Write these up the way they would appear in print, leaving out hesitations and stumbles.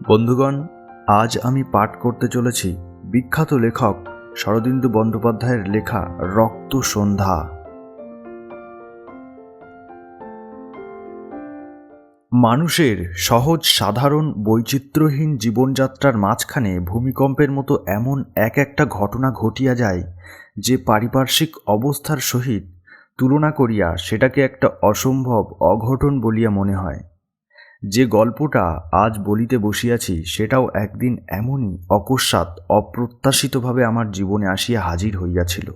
বন্ধুগণ, আজ আমি পাঠ করতে চলেছি বিখ্যাত লেখক শরদিন্দু বন্দ্যোপাধ্যায়ের লেখা রক্ত সন্ধ্যা। মানুষের সহজ সাধারণ বৈচিত্র্যহীন জীবনযাত্রার মাঝখানে ভূমিকম্পের মতো এমন একটা ঘটনা ঘটিয়া যায় যে পারিপার্শ্বিক অবস্থার সহিত তুলনা করিয়া সেটাকে একটা অসম্ভব অঘটন বলিয়া মনে হয়। যে গল্পটা আজ বলিতে বসিয়াছি সেটাও একদিন এমনই অকস্মাৎ অপ্রত্যাশিতভাবে আমার জীবনে আসিয়া হাজির হইয়াছিল।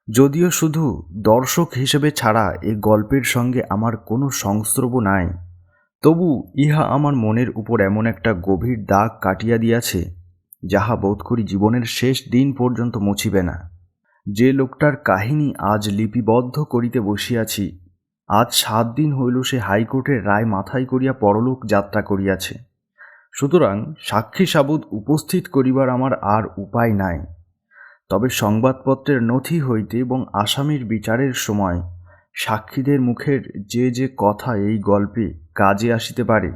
যদিও শুধু দর্শক হিসেবে ছাড়া এ গল্পের সঙ্গে আমার কোনো সংস্রব নাই, তবু ইহা আমার মনের উপর এমন একটা গভীর দাগ কাটিয়া দিয়াছে যাহা বোধ করি জীবনের শেষ দিন পর্যন্ত মুছিবে না। যে লোকটার কাহিনী আজ লিপিবদ্ধ করিতে বসিয়াছি, আজ 7 দিন হইল সে হাইকোর্টের রায় মাথায় করিয়া পরলোক যাত্রা করিয়াছে। সুতরাং সাক্ষী সাবুত উপস্থিত করিবার আমার আর উপায় নাই। তবে সংবাদপত্রের নথি হইতে এবং আসামির বিচারের সময় সাক্ষীদের মুখের যে কথা এই গল্পে কাজে আসিতে পারে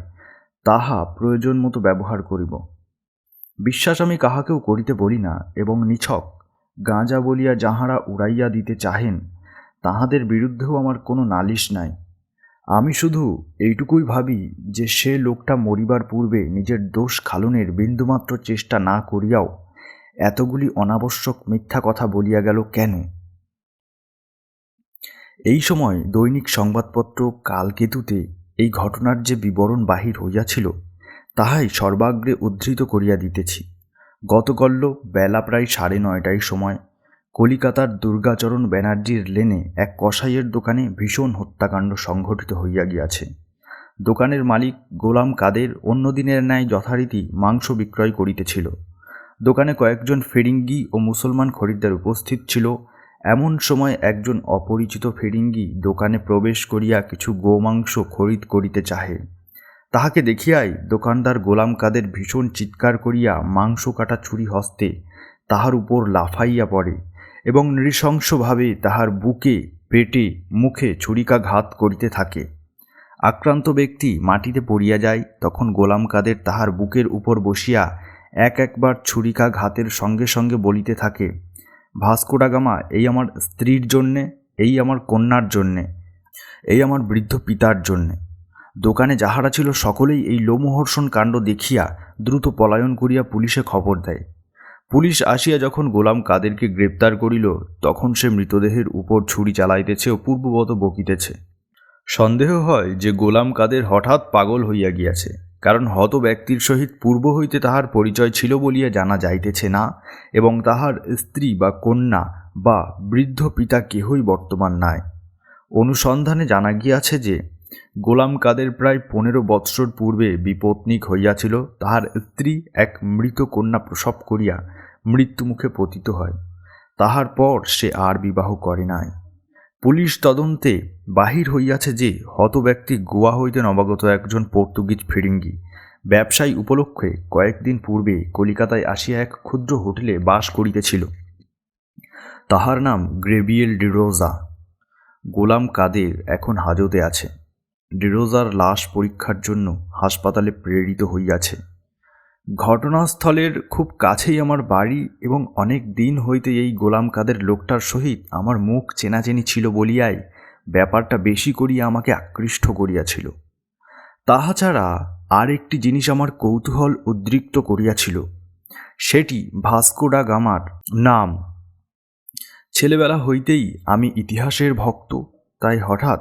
তাহা প্রয়োজন মতো ব্যবহার করিব। বিশ্বাস আমি কাহাকেও করিতে বলি না, এবং নিছক গাঁজা বলিয়া যাহারা উড়াইয়া দিতে চাহেন তাহাদের বিরুদ্ধেও আমার কোনো নালিশ নাই। আমি শুধু এইটুকুই ভাবি যে সে লোকটা মরিবার পূর্বে নিজের দোষ খালনের বিন্দুমাত্র চেষ্টা না করিয়াও এতগুলি অনাবশ্যক মিথ্যা কথা বলিয়া গেল কেন? এই সময় দৈনিক সংবাদপত্র কালকেতুতে এই ঘটনার যে বিবরণ বাহির হইয়াছিল তাহাই সর্বাগ্রে উদ্ধৃত করিয়া দিতেছি। গতকল্য বেলা প্রায় 9:30টার সময় কলিকাতার দুর্গাচরণ ব্যানার্জির লেনে এক কসাইয়ের দোকানে ভীষণ হত্যাকাণ্ড সংঘটিত হইয়া গিয়াছে। দোকানের মালিক গোলাম কাদের অন্য দিনের ন্যায় যথারীতি মাংস বিক্রয় করিতেছিল। দোকানে কয়েকজন ফিরিঙ্গি ও মুসলমান খরিদ্দার উপস্থিত ছিল। এমন সময় একজন অপরিচিত ফিরিঙ্গি দোকানে প্রবেশ করিয়া কিছু গোমাংস খরিদ করিতে চাহে। তাহাকে দেখিয়াই দোকানদার গোলাম কাদের ভীষণ চিৎকার করিয়া মাংস কাটা ছুরি হস্তে তাহার উপর লাফাইয়া পড়ে এবং নৃশংসভাবে তাহার বুকে, পেটে, মুখে ছুরিকাঘাত করিতে থাকে। আক্রান্ত ব্যক্তি মাটিতে পড়িয়া যায়। তখন গোলাম কাদের তাহার বুকের উপর বসিয়া একবার ছুরিকাঘাতের সঙ্গে সঙ্গে বলিতে থাকে, ভাস্কো ডা গামা, এই আমার স্ত্রীর জন্যে, এই আমার কন্যার জন্যে, এই আমার বৃদ্ধ পিতার জন্যে। দোকানে যাহারা ছিল সকলেই এই লোমহর্ষণ কাণ্ড দেখিয়া দ্রুত পলায়ন করিয়া পুলিশে খবর দেয়। পুলিশ আসিয়া যখন গোলাম কাদেরকে গ্রেপ্তার করিল তখন সে মৃতদেহের উপর ছুরি চালাইতেছে ও পূর্ববৎ বকিতেছে। সন্দেহ হয় যে গোলাম কাদের হঠাৎ পাগল হইয়া গিয়াছে, কারণ হত ব্যক্তির সহিত পূর্ব হইতে তাহার পরিচয় ছিল বলিয়া জানা যাইতেছে না, এবং তাহার স্ত্রী বা কন্যা বা বৃদ্ধ পিতা কেহই বর্তমান নাই। অনুসন্ধানে জানা গিয়াছে যে গোলাম কাদের প্রায় 15 বৎসর পূর্বে বিপত্নিক হইয়াছিল। তাহার স্ত্রী এক মৃত কন্যা প্রসব করিয়া মৃত্যুমুখে পতিত হয়। তাহার পর সে আর বিবাহ করে নাই। পুলিশ তদন্তে বাহির হইয়াছে যে হত ব্যক্তি গোয়া হইতে নবাগত একজন পর্তুগিজ ফিরিঙ্গি ব্যবসায়ী উপলক্ষে কয়েকদিন পূর্বে কলিকাতায় আসিয়া এক ক্ষুদ্র হোটেলে বাস করিতেছিল। তাহার নাম গ্রেবিয়েল ডিরোজা। গোলাম কাদের এখন হাজতে আছে। ডিরোজার লাশ পরীক্ষার জন্য হাসপাতালে প্রেরিত হইয়াছে। ঘটনাস্থলের খুব কাছেই আমার বাড়ি, এবং অনেক দিন হইতে এই গোলাম কাদের লোকটার সহিত আমার মুখ চেনাচেনি ছিল বলিয়াই ব্যাপারটা বেশি করিয়া আমাকে আকৃষ্ট করিয়াছিল। তাহা ছাড়া আর একটি জিনিস আমার কৌতূহল উদ্রিক্ত করিয়াছিল, সেটি ভাস্কো ডা গামার নাম। ছেলেবেলা হইতেই আমি ইতিহাসের ভক্ত, তাই হঠাৎ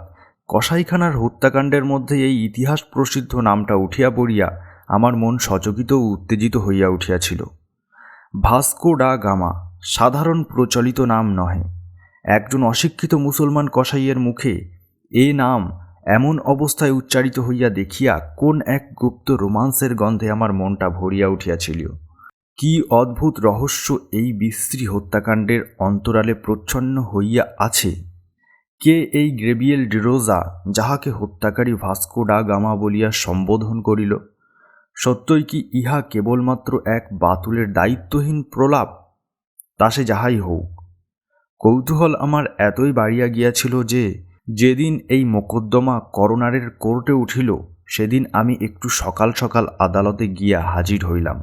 কসাইখানার হত্যাকাণ্ডের মধ্যে এই ইতিহাস প্রসিদ্ধ নামটা উঠিয়া পড়িয়া আমার মন সচকিত ও উত্তেজিত হইয়া উঠিয়াছিল। ভাস্কো ডা গামা সাধারণ প্রচলিত নাম নহে। একজন অশিক্ষিত মুসলমান কসাইয়ের মুখে এ নাম এমন অবস্থায় উচ্চারিত হইয়া দেখিয়া কোন এক গুপ্ত রোমান্সের গন্ধে আমার মনটা ভরিয়া উঠিয়াছিল। কি অদ্ভুত রহস্য এই বিশ্রী হত্যাকাণ্ডের অন্তরালে প্রচ্ছন্ন হইয়া আছে! কে এই গ্রেবিয়েল ডিরোজা, যাহাকে হত্যাকারী ভাস্কো ডা গামা বলিয়া সম্বোধন করিল? সত্যই কি ইহা কেবলমাত্র এক বাতুলের দায়িত্বহীন প্রলাপ? তা সে যাহাই হোক, কৌতূহল আমার এতই বাড়িয়া গিয়াছিল যে যেদিন এই মোকদ্দমা করোনারের কোর্টে উঠিল সেদিন আমি একটু সকাল সকাল আদালতে গিয়া হাজির হইলাম।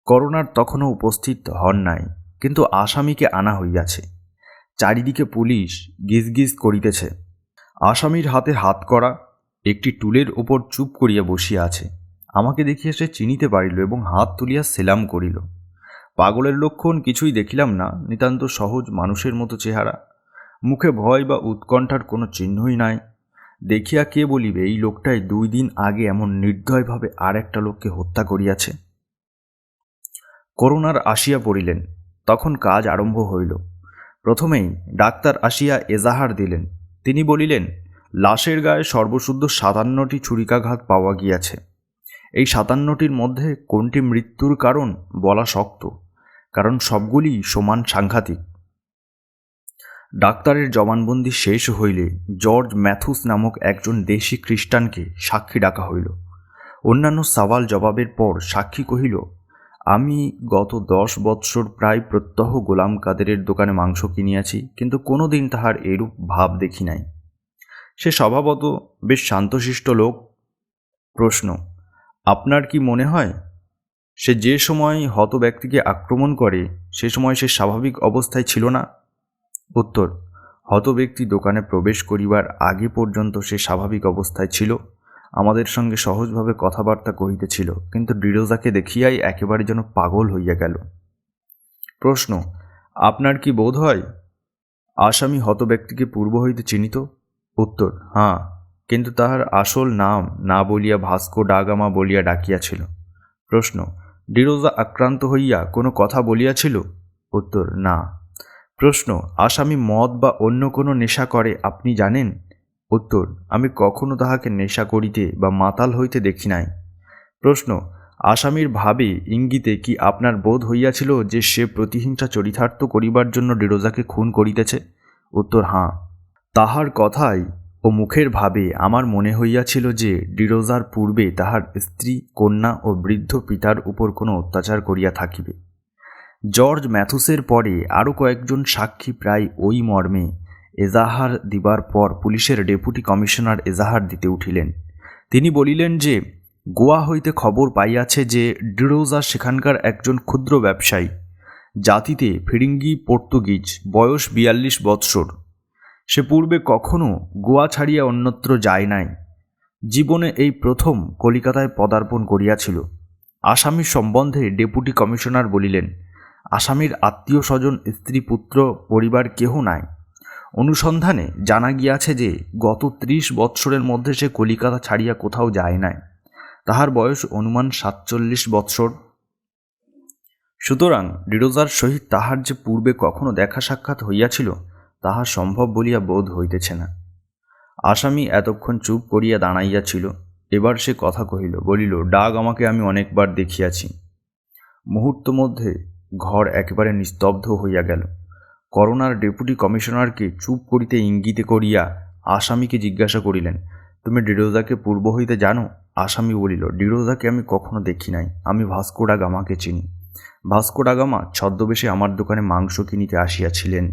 করোনার তখনও উপস্থিত হন নাই, কিন্তু আসামিকে আনা হইয়াছে। চারিদিকে পুলিশ গিজগিজ করিতেছে। আসামির হাতে হাত করা, একটি টুলের ওপর চুপ করিয়া বসিয়া আছে। আমাকে দেখিয়া সে চিনিতে পারিল এবং হাত তুলিয়া সেলাম করিল। পাগলের লক্ষণ কিছুই দেখিলাম না, নিতান্ত সহজ মানুষের মতো চেহারা। মুখে ভয় বা উৎকণ্ঠার কোনো চিহ্নই নাই। দেখিয়া কে বলিবে এই লোকটাই 2 দিন আগে এমন নির্দয়ভাবে আর একটা লোককে হত্যা করিয়াছে। করোনার আসিয়া পড়িলেন। তখন কাজ আরম্ভ হইল। প্রথমেই ডাক্তার আসিয়া এজাহার দিলেন। তিনি বলিলেন, লাশের গায়ে সর্বশুদ্ধ 57টি ছুরিকাঘাত পাওয়া গিয়াছে। এই 57টির মধ্যে কোনটি মৃত্যুর কারণ বলা শক্ত, কারণ সবগুলি সমান সাংঘাতিক। ডাক্তারের জবানবন্দি শেষ হইলে জর্জ ম্যাথুস নামক একজন দেশি খ্রিস্টানকে সাক্ষী ডাকা হইল। অন্যান্য সওয়াল জবাবের পর সাক্ষী কহিল, আমি গত 10 বৎসর প্রায় প্রত্যহ গোলাম কাদেরের দোকানে মাংস কিনিয়াছি, কিন্তু কোনো দিন তাহার এরূপ ভাব দেখি নাই। সে স্বভাবত বেশ শান্তশিষ্ট লোক। প্রশ্ন, আপনার কি মনে হয় সে যে সময় হত ব্যক্তিকে আক্রমণ করে সে সময় সে স্বাভাবিক অবস্থায় ছিল না? উত্তর, হত ব্যক্তি দোকানে প্রবেশ করিবার আগে পর্যন্ত সে স্বাভাবিক অবস্থায় ছিল। আমাদের সঙ্গে সহজভাবে কথাবার্তা কহিতেছিল, কিন্তু ডিরোজাকে দেখিয়াই একেবারে যেন পাগল হইয়া গেল। প্রশ্ন, আপনার কি বোধ হয় আসামি হত ব্যক্তিকে পূর্ব হইতে চিনিত? উত্তর, হাঁ, কিন্তু তাহার আসল নাম না বলিয়া ভাস্কো ডা গামা বলিয়া ডাকিয়াছিল। প্রশ্ন, ডিরোজা আক্রান্ত হইয়া কোনো কথা বলিয়াছিল? উত্তর, না। প্রশ্ন, আসামি মদ বা অন্য কোনো নেশা করে আপনি জানেন? উত্তর, আমি কখনো তাহাকে নেশা করিতে বা মাতাল হইতে দেখি নাই। প্রশ্ন, আসামির ভাবে ইঙ্গিতে কি আপনার বোধ হইয়াছিল যে সে প্রতিহিংসা চরিতার্থ করিবার জন্য ডিরোজাকে খুন করিতেছে? উত্তর, হাঁ। তাহার কথাই ও মুখের ভাবে আমার মনে হইয়াছিল যে ডিরোজার পূর্বে তাহার স্ত্রী, কন্যা ও বৃদ্ধ পিতার উপর কোনো অত্যাচার করিয়া থাকিবে। জর্জ ম্যাথুসের পরে আরও কয়েকজন সাক্ষী প্রায় ওই মর্মে এজাহার দিবার পর পুলিশের ডেপুটি কমিশনার এজাহার দিতে উঠিলেন। তিনি বলিলেন যে গোয়া হইতে খবর পাইয়াছে যে ডিরোজা সেখানকার একজন ক্ষুদ্র ব্যবসায়ী, জাতিতে ফিরিঙ্গি পর্তুগিজ, বয়স 42 বৎসর। সে পূর্বে কখনো গোয়া ছাড়িয়া অন্যত্র যায় নাই। জীবনে এই প্রথম কলিকাতায় পদার্পণ করিয়াছিল। আসামির সম্বন্ধে ডেপুটি কমিশনার বলিলেন, আসামির আত্মীয় স্বজন, স্ত্রী, পুত্র, পরিবার কেহ নাই। অনুসন্ধানে জানা গিয়াছে যে গত 30 বৎসরের মধ্যে সে কলিকাতা ছাড়িয়া কোথাও যায় নাই। তাহার বয়স অনুমান 47 বৎসর। সুতরাং ডিরোজার সহিত তাহার যে পূর্বে কখনো দেখা সাক্ষাৎ হইয়াছিল তাহা সম্ভব বলিয়া বোধ হইতেছে না। আসামি এতক্ষণ চুপ করিয়া দাঁড়াইয়াছিল। এবার সে কথা কহিল, বলিল, ডাক আমাকে আমি অনেকবার দেখিয়াছি। মুহূর্ত মধ্যে ঘর একেবারে নিস্তব্ধ হইয়া গেল। করোনার ডেপুটি কমিশনারকে চুপ করিতে ইঙ্গিতে করিয়া আসামিকে জিজ্ঞাসা করিলেন, তুমি ডিরোজাকে পূর্ব হইতে জানো? আসামি বলিল, ডিরোজাকে আমি কখনো দেখি নাই। আমি ভাস্কো ডা গামাকে চিনি। ভাস্কো ডা গামা ছদ্মবেশে আমার দোকানে মাংস কিনিতে আসিয়াছিলেন।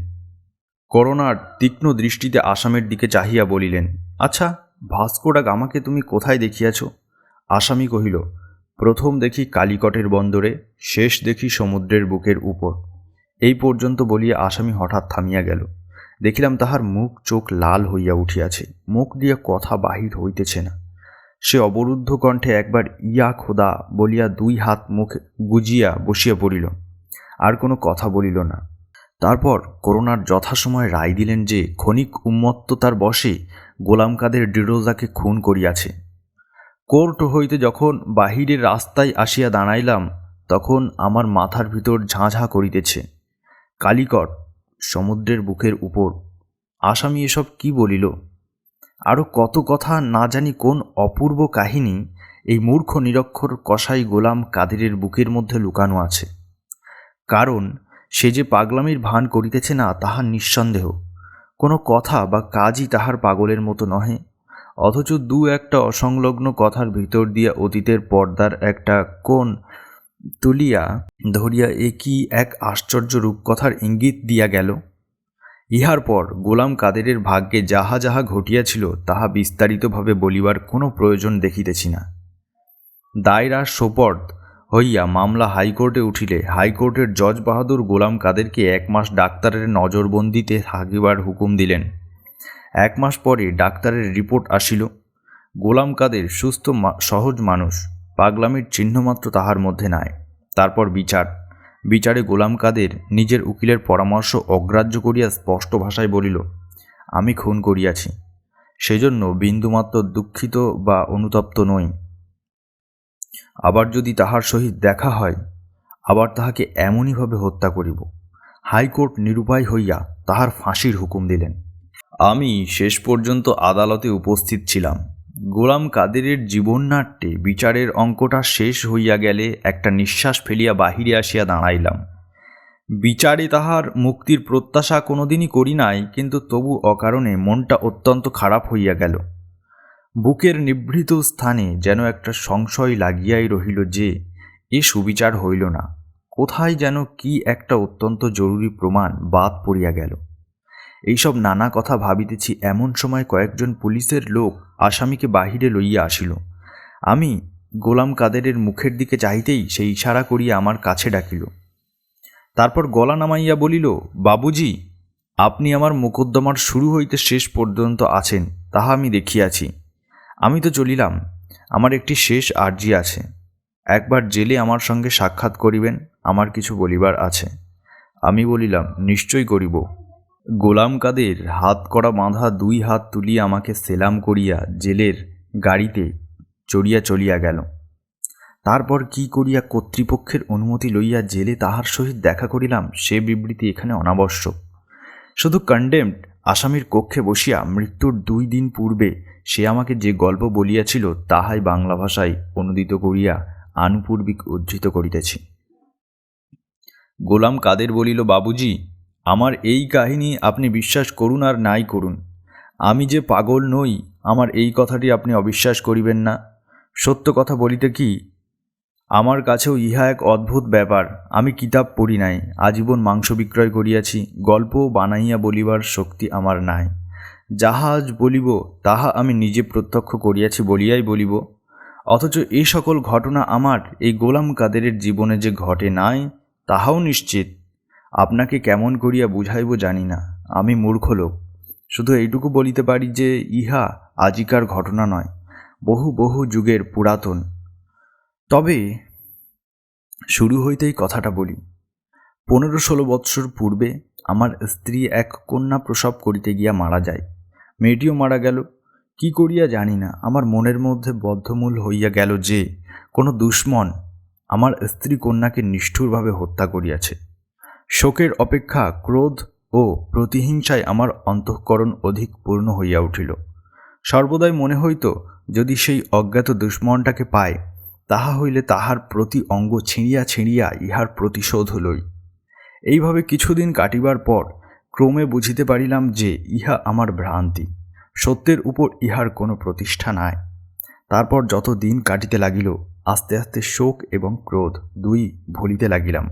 করোনার তীক্ষ্ণ দৃষ্টিতে আসামের দিকে চাহিয়া বলিলেন, আচ্ছা, ভাস্কো ডা গামাকে তুমি কোথায় দেখিয়াছ? আসামি কহিল, প্রথম দেখি কালিকটের বন্দরে, শেষ দেখি সমুদ্রের বুকের উপর। এই পর্যন্ত বলিয়া আসামি হঠাৎ থামিয়া গেল। দেখিলাম তাহার মুখ চোখ লাল হইয়া উঠিয়াছে, মুখ দিয়া কথা বাহির হইতেছে না। সে অবরুদ্ধ কণ্ঠে একবার ইয়া খোদা বলিয়া 2 হাত মুখ গুজিয়া বসিয়া পড়িল, আর কোনো কথা বলিল না। তারপর করোনার যথাসময়ে রায় দিলেন যে ক্ষণিক উন্মত্ততার বশে গোলাম কাদের ডিরোজাকে খুন করিয়াছে। কোর্ট হইতে যখন বাহিরের রাস্তায় আসিয়া দাঁড়াইলাম তখন আমার মাথার ভিতর ঝাঁঝা করিতেছে। কালিকট, সমুদ্রের বুকের উপর। আসামি এসব কি বলিল? আরও কত কথা, না জানি কোন অপূর্ব কাহিনী এই মূর্খ নিরক্ষর কসাই গোলাম কাদেরের বুকের মধ্যে লুকানো আছে। কারণ সে যে পাগলামির ভান করিতেছে না তাহা নিঃসন্দেহ। কোনো কথা বা কাজই তাহার পাগলের মতো নহে। অথচ 2-1টা অসংলগ্ন কথার ভিতর দিয়া অতীতের পর্দার একটা কোণ তুলিয়া ধরিয়া এ কি এক আশ্চর্য রূপকথার ইঙ্গিত দিয়া গেল। ইহার পর গোলাম কাদেরের ভাগ্যে যাহা যাহা ঘটিয়াছিল তাহা বিস্তারিতভাবে বলিবার কোনো প্রয়োজন দেখিতেছি না। দায়রা সোপর্দ হইয়া মামলা হাইকোর্টে উঠিলে হাইকোর্টের জজ বাহাদুর গোলাম কাদেরকে 1 মাস ডাক্তারের নজরবন্দিতে থাকিবার হুকুম দিলেন। 1 মাস পরে ডাক্তারের রিপোর্ট আসিল। গোলাম কাদের সুস্থ সহজ মানুষ, পাগলামির চিহ্নমাত্র তাহার মধ্যে নাই। তারপর বিচারে গোলাম কাদের নিজের উকিলের পরামর্শ অগ্রাহ্য করিয়া স্পষ্ট ভাষায় বলিল, আমি খুন করিয়াছি, সেজন্য বিন্দুমাত্র দুঃখিত বা অনুতপ্ত নই। আবার যদি তাহার সহিত দেখা হয়, আবার তাহাকে এমনইভাবে হত্যা করিব। হাইকোর্ট নিরুপায় হইয়া তাহার ফাঁসির হুকুম দিলেন। আমি শেষ পর্যন্ত আদালতে উপস্থিত ছিলাম। গোলাম কাদেরের জীবননাট্যে বিচারের অঙ্কটা শেষ হইয়া গেলে একটা নিঃশ্বাস ফেলিয়া বাহিরে আসিয়া দাঁড়াইলাম। বিচারে তাহার মুক্তির প্রত্যাশা কোনোদিনই করি নাই, কিন্তু তবু অকারণে মনটা অত্যন্ত খারাপ হইয়া গেল। বুকের নিভৃত স্থানে যেন একটা সংশয় লাগিয়াই রহিল যে এ সুবিচার হইল না, কোথায় যেন কি একটা অত্যন্ত জরুরি প্রমাণ বাদ পড়িয়া গেল। এইসব নানা কথা ভাবিতেছি, এমন সময় কয়েকজন পুলিশের লোক আসামিকে বাহিরে লইয়া আসিল। আমি গোলাম কাদেরের মুখের দিকে চাহিতেই সে ইশারা করিয়া আমার কাছে ডাকিল। তারপর গলা নামাইয়া বলিল, বাবুজি, আপনি আমার মোকদ্দমার শুরু হইতে শেষ পর্যন্ত আছেন, তাহা আমি দেখিয়াছি। আমি তো চলিলাম, আমার একটি শেষ আর্জি আছে। একবার জেলে আমার সঙ্গে সাক্ষাৎ করিবেন, আমার কিছু বলিবার আছে। আমি বলিলাম, নিশ্চয় করিব। গোলাম কাদের হাত করা বাঁধা 2 হাত তুলিয়া আমাকে সেলাম করিয়া জেলের গাড়িতে চড়িয়া চলিয়া গেল। তারপর কি করিয়া কর্তৃপক্ষের অনুমতি লইয়া জেলে তাহার সহিত দেখা করিলাম, সে বিবৃতি এখানে অনাবশ্যক। শুধু কন্ডেমড আসামির কক্ষে বসিয়া মৃত্যুর 2 দিন পূর্বে সে আমাকে যে গল্প বলিয়াছিল তাহাই বাংলা ভাষায় অনুদিত করিয়া আনুপূর্বিক উদ্ধৃত করিতেছি। গোলাম কাদের বলিল, বাবুজি, আমার এই কাহিনী আপনি বিশ্বাস করুন আর নাই করুন, আমি যে পাগল নই, আমার এই কথাটি আপনি অবিশ্বাস করিবেন না। সত্য কথা বলিতে কি, আমার কাছেও ইহা এক অদ্ভুত ব্যাপার। আমি কিতাব পড়ি নাই, আজীবন মাংস বিক্রয় করিয়াছি, গল্প বানাইয়া বলিবার শক্তি আমার নাই। যাহা আজ বলিব তাহা আমি নিজে প্রত্যক্ষ করিয়াছি বলিয়াই বলিব। অথচ এই সকল ঘটনা আমার এই গোলাম কাদেরের জীবনে যে ঘটে নাই তাহাও নিশ্চিত। আপনাকে কেমন করিয়া বুঝাইব জানি না, আমি মূর্খ লোক। শুধু এইটুকু বলিতে পারি যে ইহা আজিকার ঘটনা নয়, বহু বহু যুগের পুরাতন। তবে শুরু হইতেই কথাটা বলি। 15-16 বৎসর পূর্বে আমার স্ত্রী এক কন্যা প্রসব করিতে গিয়া মারা যায়। মেয়েটিও মারা গেল। কি করিয়া জানি না, আমার মনের মধ্যে বদ্ধমূল হইয়া গেল যে কোনো দুশ্মন আমার স্ত্রী কন্যাকে নিষ্ঠুরভাবে হত্যা করিয়াছে। শোকের অপেক্ষা ক্রোধ ও প্রতিহিংসায় আমার অন্তঃকরণ অধিক পূর্ণ হইয়া উঠিল। সর্বদাই মনে হইত, যদি সেই অজ্ঞাত দুশ্মনটাকে পায়, তাহা হইলে তাহার প্রতি অঙ্গ ছিঁড়িয়া ছিঁড়িয়া ইহার প্রতিশোধ লই। এইভাবে কিছুদিন কাটিবার পর ক্রমে বুঝিতে পারিলাম যে ইহা আমার ভ্রান্তি, সত্যের উপর ইহার কোনো প্রতিষ্ঠা নাই। তারপর যত দিন কাটিতে লাগিল, আস্তে আস্তে শোক এবং ক্রোধ 2 ভুলিতে লাগিলাম,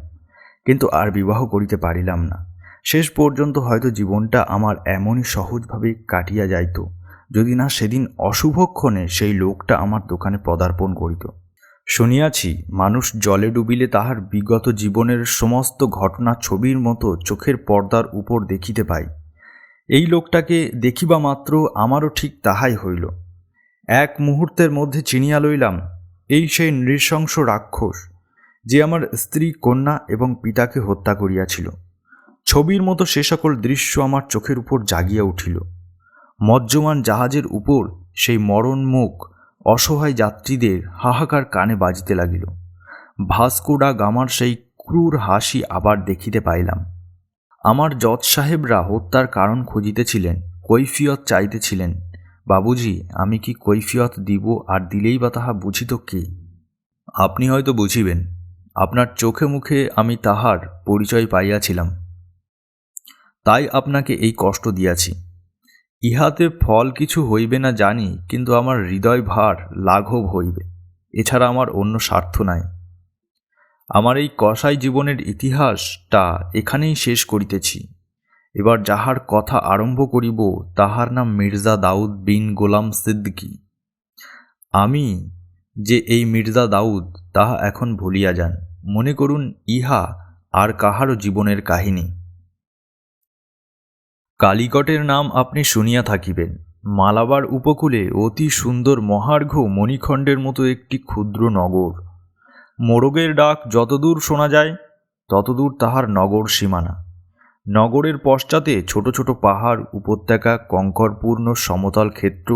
কিন্তু আর বিবাহ করিতে পারিলাম না। শেষ পর্যন্ত হয়তো জীবনটা আমার এমনই সহজভাবে কাটিয়া যাইত, যদি না সেদিন অশুভক্ষণে সেই লোকটা আমার দোকানে পদার্পণ করিত। শুনিয়াছি, মানুষ জলে ডুবিলে তাহার বিগত জীবনের সমস্ত ঘটনা ছবির মতো চোখের পর্দার উপর দেখিতে পায়। এই লোকটাকে দেখিবা মাত্র আমারও ঠিক তাহাই হইল। এক মুহূর্তের মধ্যে চিনিয়া লইলাম, এই সেই নৃশংস রাক্ষস যে আমার স্ত্রী, কন্যা এবং পিতাকে হত্যা করিয়াছিল। ছবির মতো সে সকল দৃশ্য আমার চোখের উপর জাগিয়া উঠিল। মজ্জমান জাহাজের উপর সেই মরণমুখ অসহায় যাত্রীদের হাহাকার কানে বাজিতে লাগিল। ভাস্কো ডা গামার সেই ক্রূর হাসি আবার দেখিতে পাইলাম। আমার জজ সাহেবরা হত্যার কারণ খুঁজিতেছিলেন, কৈফিয়ত চাইতেছিলেন। বাবুজি, আমি কি কৈফিয়ত দিব, আর দিলেই বা তাহা বুঝিত কে? আপনি হয়তো বুঝিবেন, আপনার চোখে মুখে আমি তাহার পরিচয় পাইয়াছিলাম, তাই আপনাকে এই কষ্ট দিয়াছি। ইহাতে ফল কিছু হইবে না জানি, কিন্তু আমার হৃদয় ভার লাঘব হইবে, এছাড়া আমার অন্য স্বার্থ নাই। আমার এই কসাই জীবনের ইতিহাসটা এখানেই শেষ করিতেছি। এবার যাহার কথা আরম্ভ করিব তাহার নাম মির্জা দাউদ বিন গোলাম সিদ্দিকী। আমি যে এই মির্জা দাউদ তাহা এখন ভুলিয়া যান, মনে করুন ইহা আর কাহারও জীবনের কাহিনী। কালিকটের নাম আপনি শুনিয়া থাকিবেন। মালাবার উপকূলে অতি সুন্দর মহার্ঘ মণিখণ্ডের মতো একটি ক্ষুদ্র নগর। মোরগের ডাক যতদূর শোনা যায় ততদূর তাহার নগর সীমানা। নগরের পশ্চাতে ছোট ছোট পাহাড়, উপত্যকা, কঙ্করপূর্ণ সমতল ক্ষেত্র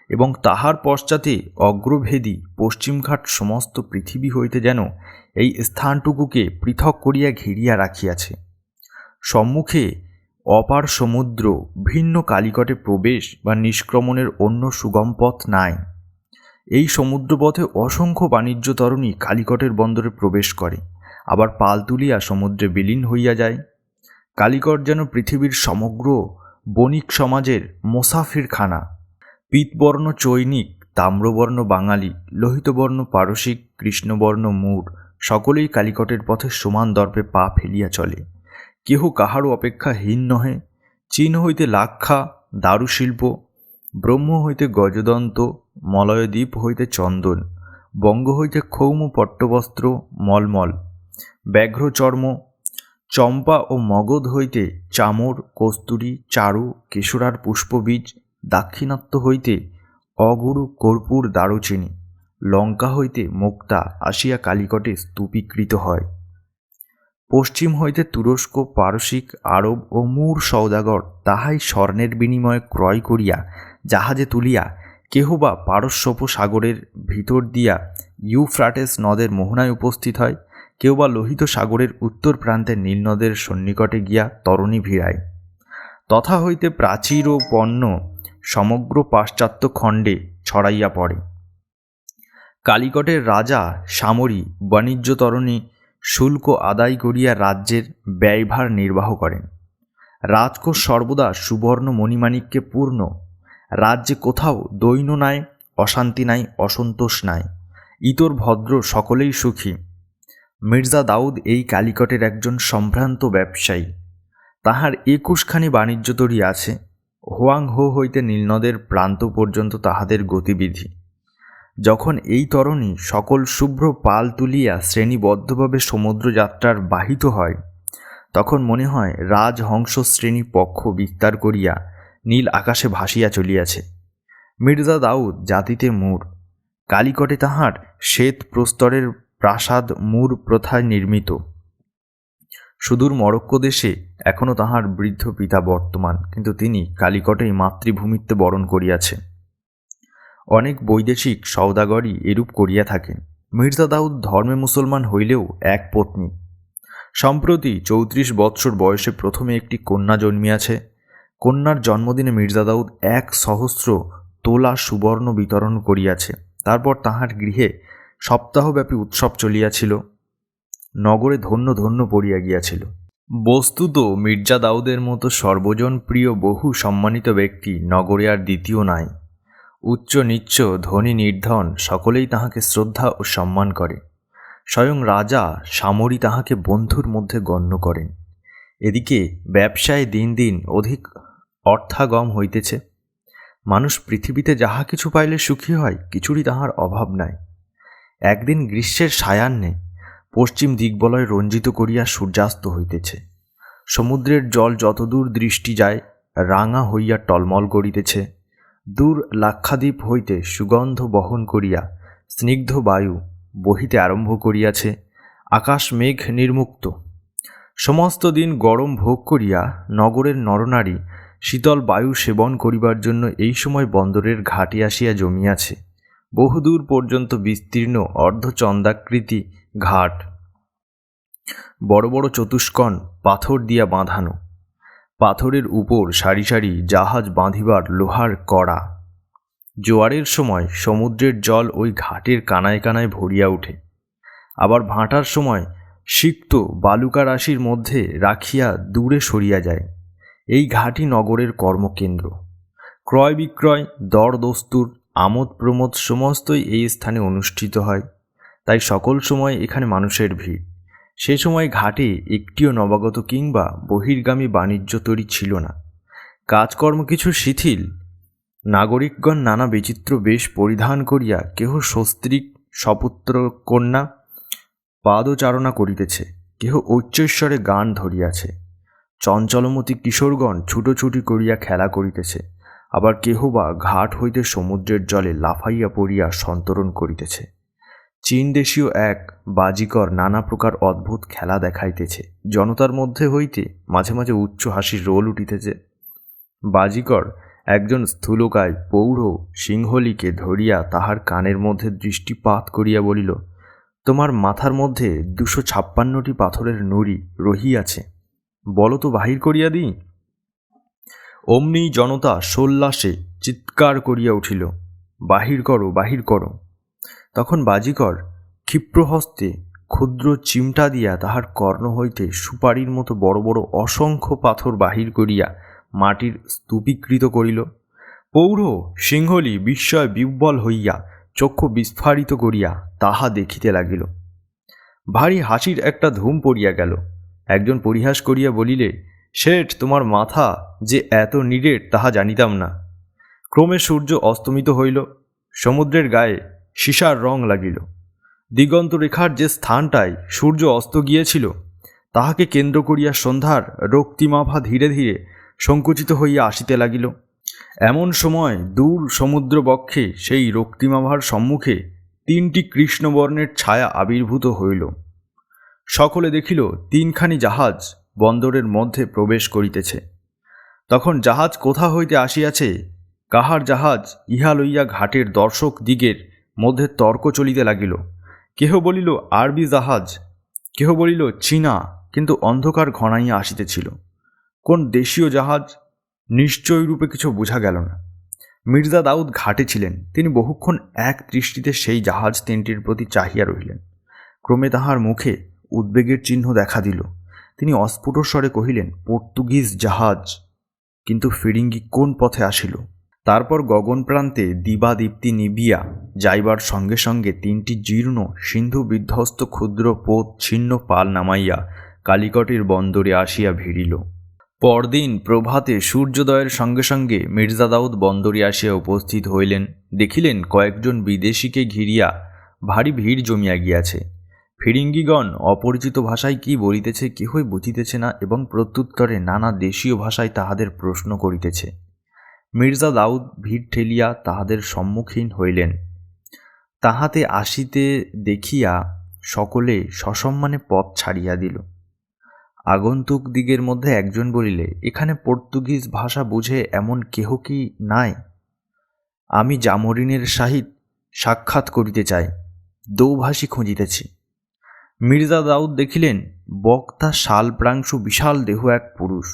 এবং তাহার পশ্চাতে অগ্রভেদী পশ্চিমঘাট সমস্ত পৃথিবী হইতে যেন এই স্থানটুকুকে পৃথক করিয়া ঘিরিয়া রাখিয়াছে। সম্মুখে অপার সমুদ্র, ভিন্ন কালিকটে প্রবেশ বা নিষ্ক্রমণের অন্য সুগম পথ নাই। এই সমুদ্রপথে অসংখ্য বাণিজ্য তরণী কালিকটের বন্দরে প্রবেশ করে, আবার পাল তুলিয়া সমুদ্রে বিলীন হইয়া যায়। কালিকট যেন পৃথিবীর সমগ্র বণিক সমাজের মোসাফিরখানা। পীতবর্ণ চৈনিক, তাম্রবর্ণ বাঙালি, লোহিতবর্ণ পারসিক, কৃষ্ণবর্ণ মূর সকলেই কালিকটের পথে সমান দর্পে পা ফেলিয়া চলে। কেহ কাহারও অপেক্ষা হীন নহে। চীন হইতে লাক্ষা, দারুশিল্প, ব্রহ্ম হইতে গজদন্ত, মলয়দ্বীপ হইতে চন্দন, বঙ্গ হইতে ক্ষৌম পট্টবস্ত্র মলমল, ব্যাঘ্রচর্ম, চম্পা ও মগধ হইতে চামর, কস্তুরী, চারু, কেশরার পুষ্পবীজ, দাক্ষিণাত্য হইতে অগুরু, কর্পূর, দারুচিনি, লঙ্কা হইতে মুক্তা আসিয়া কালিকটে স্তূপীকৃত হয়। পশ্চিম হইতে তুরস্ক, পারসিক, আরব ও মূর সওদাগর তাহাই স্বর্ণের বিনিময়ে ক্রয় করিয়া জাহাজে তুলিয়া কেহ বা পারস্যোপসাগরের ভিতর দিয়া ইউফ্রাটেস নদের মোহনায় উপস্থিত হয়, কেউ বা লোহিত সাগরের উত্তর প্রান্তে নীলনদের সন্নিকটে গিয়া তরণী ভিড়ায়। তথা হইতে প্রাচীর ও পণ্য সমগ্র পাশ্চাত্য খণ্ডে ছড়াইয়া পড়ে। কালিকটের রাজা সামরী বাণিজ্য তরণী শুল্ক আদায় করিয়া রাজ্যের ব্যয়ভার নির্বাহ করেন। রাজকোষ সর্বদা সুবর্ণ মণিমাণিক্যে পূর্ণ। রাজ্যে কোথাও দৈন্য নাই, অশান্তি নাই, অসন্তোষ নাই। ইতর ভদ্র সকলেই সুখী। মির্জা দাউদ এই কালিকটের একজন সম্ভ্রান্ত ব্যবসায়ী। তাহার 21খানি বাণিজ্য তরী আছে। হোয়াং হো হইতে নীলনদের প্রান্ত পর্যন্ত তাহাদের গতিবিধি। যখন এই তরণী সকল শুভ্র পাল তুলিয়া শ্রেণীবদ্ধভাবে সমুদ্রযাত্রার বাহিত হয়, তখন মনে হয় রাজহংস শ্রেণী পক্ষ বিস্তার করিয়া নীল আকাশে ভাসিয়া চলিয়াছে। মির্জা দাউদ জাতিতে মূর। কালিকটে তাহার শ্বেত প্রস্তরের প্রাসাদ মূর প্রথায় নির্মিত। সুদূর মরক্কো দেশে এখনও তাহার বৃদ্ধ পিতা বর্তমান, কিন্তু তিনি কালিকটেই মাতৃভূমিত্বে বরণ করিয়াছে। অনেক বৈদেশিক সওদাগরই এরূপ করিয়া থাকেন। মির্জা দাউদ ধর্মে মুসলমান হইলেও এক পত্নী। সম্প্রতি 34 বৎসর বয়সে প্রথমে একটি কন্যা জন্মিয়াছে। কন্যার জন্মদিনে মির্জা দাউদ 100 তোলা সুবর্ণ বিতরণ করিয়াছে। তারপর তাহার গৃহে সপ্তাহব্যাপী উৎসব চলিয়াছিল। নগরে ধন্য ধন্য পড়িয়া গিয়াছিল। বস্তুত মির্জা দাউদের মতো সর্বজন প্রিয় বহু সম্মানিত ব্যক্তি নগরে আর দ্বিতীয় নাই। উচ্চ নীচ্চ, ধনী নির্ধন সকলেই তাহাকে শ্রদ্ধা ও সম্মান করে। স্বয়ং রাজা সামরী তাহাকে বন্ধুর মধ্যে গণ্য করেন। এদিকে ব্যবসায় দিন দিন অধিক অর্থাগম হইতেছে। মানুষ পৃথিবীতে যাহা কিছু পাইলে সুখী হয়, কিছুরই তাহার অভাব নাই। একদিন গ্রীষ্মের সায়াহ্নে পশ্চিম দিগ্বলয় রঞ্জিত করিয়া সূর্যাস্ত হইতেছে। সমুদ্রের জল যতদূর দৃষ্টি যায় রাঙা হইয়া টলমল করিতেছে। দূর লাক্ষাদ্বীপ হইতে সুগন্ধ বহন করিয়া স্নিগ্ধ বায়ু বহিতে আরম্ভ করিয়াছে। আকাশ মেঘ নির্মুক্ত। সমস্ত দিন গরম ভোগ করিয়া নগরের নরনারী শীতল বায়ু সেবন করিবার জন্য এই সময় বন্দরের ঘাটে আসিয়া জমিয়াছে। বহুদূর পর্যন্ত বিস্তীর্ণ অর্ধচন্দ্রাকৃতি ঘাট, বড় বড় চতুষ্কোণ পাথর দিয়া বাঁধানো। পাথরের উপর সারি সারি জাহাজ বাঁধিবার লোহার কড়া। জোয়ারের সময় সমুদ্রের জল ওই ঘাটের কানায় কানায় ভরিয়া ওঠে, আবার ভাঁটার সময় সিক্ত বালুকা রাশির মধ্যে রাখিয়া দূরে সরিয়া যায়। এই ঘাটই নগরের কর্মকেন্দ্র। ক্রয় বিক্রয়, দর দস্তুর, আমোদ প্রমোদ সমস্তই এই স্থানে অনুষ্ঠিত হয়। তাই সকল সময় এখানে মানুষের ভিড়। সে সময় ঘাটে একটিও নবাগত কিংবা বহির্গামী বাণিজ্য তরী ছিল না। কাজকর্ম কিছু শিথিল। নাগরিকগণ নানা বিচিত্র বেশ পরিধান করিয়া কেহ সস্ত্রীক সপুত্র কন্যা পাদচারণা করিতেছে, কেহ উচ্চৈশ্বরে গান ধরিয়াছে। চঞ্চলমতি কিশোরগণ ছুটোছুটি করিয়া খেলা করিতেছে, আবার কেহ বা ঘাট হইতে সমুদ্রের জলে লাফাইয়া পড়িয়া সন্তরণ করিতেছে। চীন দেশীয় এক বাজিকর নানা প্রকার অদ্ভুত খেলা দেখাইতেছে। জনতার মধ্যে হইতে মাঝে মাঝে উচ্চ হাসির রোল উঠিতেছে। বাজিকর একজন স্থূলকায় পৌঢ় সিংহলীকে ধরিয়া তাহার কানের মধ্যে দৃষ্টিপাত করিয়া বলিল, তোমার মাথার মধ্যে 256টি পাথরের নুড়ি রহিয়াছে, বলো তো বাহির করিয়া দিই। অমনি জনতা সোল্লাসে চিৎকার করিয়া উঠিল, বাহির করো, বাহির করো। তখন বাজিকর ক্ষিপ্রহস্তে ক্ষুদ্র চিমটা দিয়া তাহার কর্ণ হইতে সুপারির মতো বড় বড় অসংখ্য পাথর বাহির করিয়া মাটির স্তূপীকৃত করিল। পৌঢ় সিংহলী বিস্ময় বিহ্বল হইয়া চক্ষু বিস্ফারিত করিয়া তাহা দেখিতে লাগিল। ভারী হাসির একটা ধুম পড়িয়া গেল। একজন পরিহাস করিয়া বলিলে, শেঠ, তোমার মাথা যে এত নিরেট তাহা জানিতাম না। ক্রমে সূর্য অস্তমিত হইল। সমুদ্রের গায়ে সীসার রং লাগিল। দিগন্ত রেখার যে স্থানটায় সূর্য অস্ত গিয়েছিল তাহাকে কেন্দ্র করিয়া সন্ধ্যার রক্তিমাভা ধীরে ধীরে সংকুচিত হইয়া আসিতে লাগিল। এমন সময় দূর সমুদ্র বক্ষে সেই রক্তিমাভার সম্মুখে 3টি কৃষ্ণবর্ণের ছায়া আবির্ভূত হইল। সকলে দেখিল 3খানি জাহাজ বন্দরের মধ্যে প্রবেশ করিতেছে। তখন জাহাজ কোথা হইতে আসিয়াছে, কাহার জাহাজ, ইহা লইয়া ঘাটের দর্শক দিগের মধ্যে তর্ক চলিতে লাগিল। কেহ বলিল আরবি জাহাজ, কেহ বলিল চীনা, কিন্তু অন্ধকার ঘনাইয়া আসিতেছিল। কোন দেশীয় জাহাজ নিশ্চয়রূপে কিছু বোঝা গেল না। মির্জা দাউদ ঘাটে ছিলেন। তিনি বহুক্ষণ এক দৃষ্টিতে সেই জাহাজ 3টির প্রতি চাহিয়া রহিলেন। ক্রমে তাহার মুখে উদ্বেগের চিহ্ন দেখা দিল। তিনি অস্ফুট স্বরে কহিলেন, পর্তুগিজ জাহাজ। কিন্তু ফিরিঙ্গি কোন পথে আসিল? তারপর গগন প্রান্তে দিবাদীপ্তি নিবিয়া যাইবার সঙ্গে সঙ্গে 3টি জীর্ণ সিন্ধু বিধ্বস্ত ক্ষুদ্র পোত ছিন্ন পাল নামাইয়া কালিকটের বন্দরে আসিয়া ভিড়িল। পরদিন প্রভাতে সূর্যোদয়ের সঙ্গে সঙ্গে মির্জা দাউদ বন্দরে আসিয়া উপস্থিত হইলেন। দেখিলেন কয়েকজন বিদেশিকে ঘিরিয়া ভারী ভিড় জমিয়া গিয়াছে। ফিরিঙ্গিগণ অপরিচিত ভাষায় কি বলিতেছে কেহই বুঝিতেছে না এবং প্রত্যুত্তরে নানা দেশীয় ভাষায় তাহাদের প্রশ্ন করিতেছে। মির্জা দাউদ ভিড় ঠেলিয়া তাহাদের সম্মুখীন হইলেন। তাহাতে আসিতে দেখিয়া সকলে সসম্মানে পথ ছাড়িয়া দিল। আগন্তুক দিগের মধ্যে একজন বলিলে, এখানে পর্তুগিজ ভাষা বুঝে এমন কেহ কি নাই? আমি জামরিনের সহিত সাক্ষাৎ করিতে চাই, দোভাষী খুঁজিতেছি। মির্জা দাউদ দেখিলেন বক্তা শালপ্রাংশু বিশাল দেহ এক পুরুষ,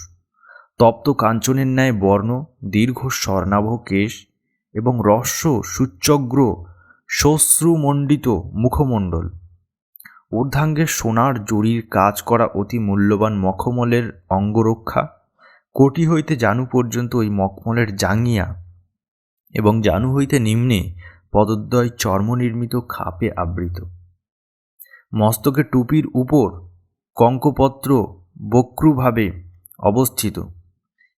তপ্ত কাঞ্চনের ন্যায় বর্ণ, দীর্ঘ স্বর্ণাভ কেশ এবং রস্য সুচ্চগ্র শ্মশ্রুমণ্ডিত মুখমণ্ডল। ঊর্ধ্বাঙ্গে সোনার জরির কাজ করা অতি মূল্যবান মখমলের অঙ্গরক্ষা, কোটি হইতে জানু পর্যন্ত ওই মখমলের জাঙ্গিয়া এবং জানু হইতে নিম্নে পদদ্বয় চর্মনির্মিত খাপে আবৃত। মস্তকে টুপির উপর কঙ্কপত্র বক্রুভাবে অবস্থিত।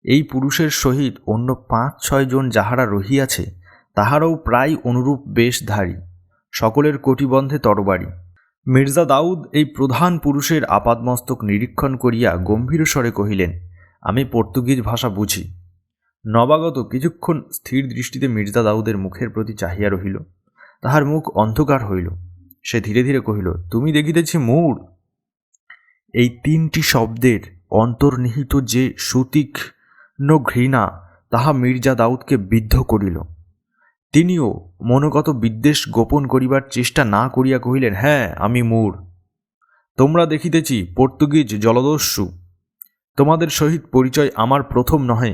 এই পুরুষের সহিত অন্য 5-6 জন যাহারা রহিয়াছে তাহারাও প্রায় অনুরূপ বেশধারী, সকলের কটিবন্ধে তরবারি। মির্জা দাউদ এই প্রধান পুরুষের আপাদমস্তক নিরীক্ষণ করিয়া গম্ভীর স্বরে কহিলেন, আমি পর্তুগিজ ভাষা বুঝি। নবাগত কিছুক্ষণ স্থির দৃষ্টিতে মির্জা দাউদের মুখের প্রতি চাহিয়া রহিল। তাহার মুখ অন্ধকার হইল। সে ধীরে ধীরে কহিল, তুমি দেখিতেছি মূঢ়। এই 3টি শব্দের অন্তর্নিহিত যে সুতীক্ষ্ণ ঘৃণা তাহা মির্জা দাউদকে বিদ্ধ করিল। তিনিও মনোগত বিদ্বেষ গোপন করিবার চেষ্টা না করিয়া কহিলেন, হ্যাঁ, আমি মূঢ়। তোমরা দেখিতেছি পর্তুগিজ জলদস্যু। তোমাদের সহিত পরিচয় আমার প্রথম নহে,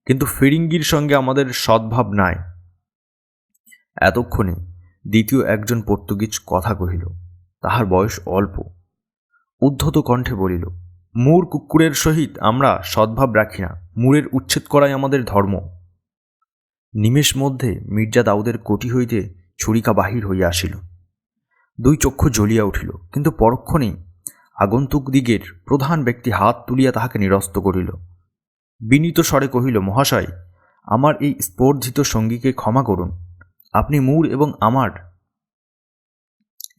কিন্তু ফিরিঙ্গির সঙ্গে আমাদের সদ্ভাব নাই। এতক্ষণে দ্বিতীয় একজন পর্তুগিজ কথা কহিল। তাহার বয়স অল্প। উদ্ধত কণ্ঠে বলিল, মূঢ় কুকুরের সহিত আমরা সদ্ভাব রাখি না। মূঢ়ের উচ্ছেদ করাই আমাদের ধর্ম। নিমেষ মধ্যে মির্জা দাউদের কোটি হইতে ছুরিকা বাহির হইয়া আসিল। 2 চক্ষু জ্বলিয়া উঠিল, কিন্তু পরক্ষণেই আগন্তুকদিগের প্রধান ব্যক্তি হাত তুলিয়া তাহাকে নিরস্ত করিল। বিনীত স্বরে কহিল, মহাশয়, আমার এই স্পর্ধিত সঙ্গীকে ক্ষমা করুন। আপনি মূর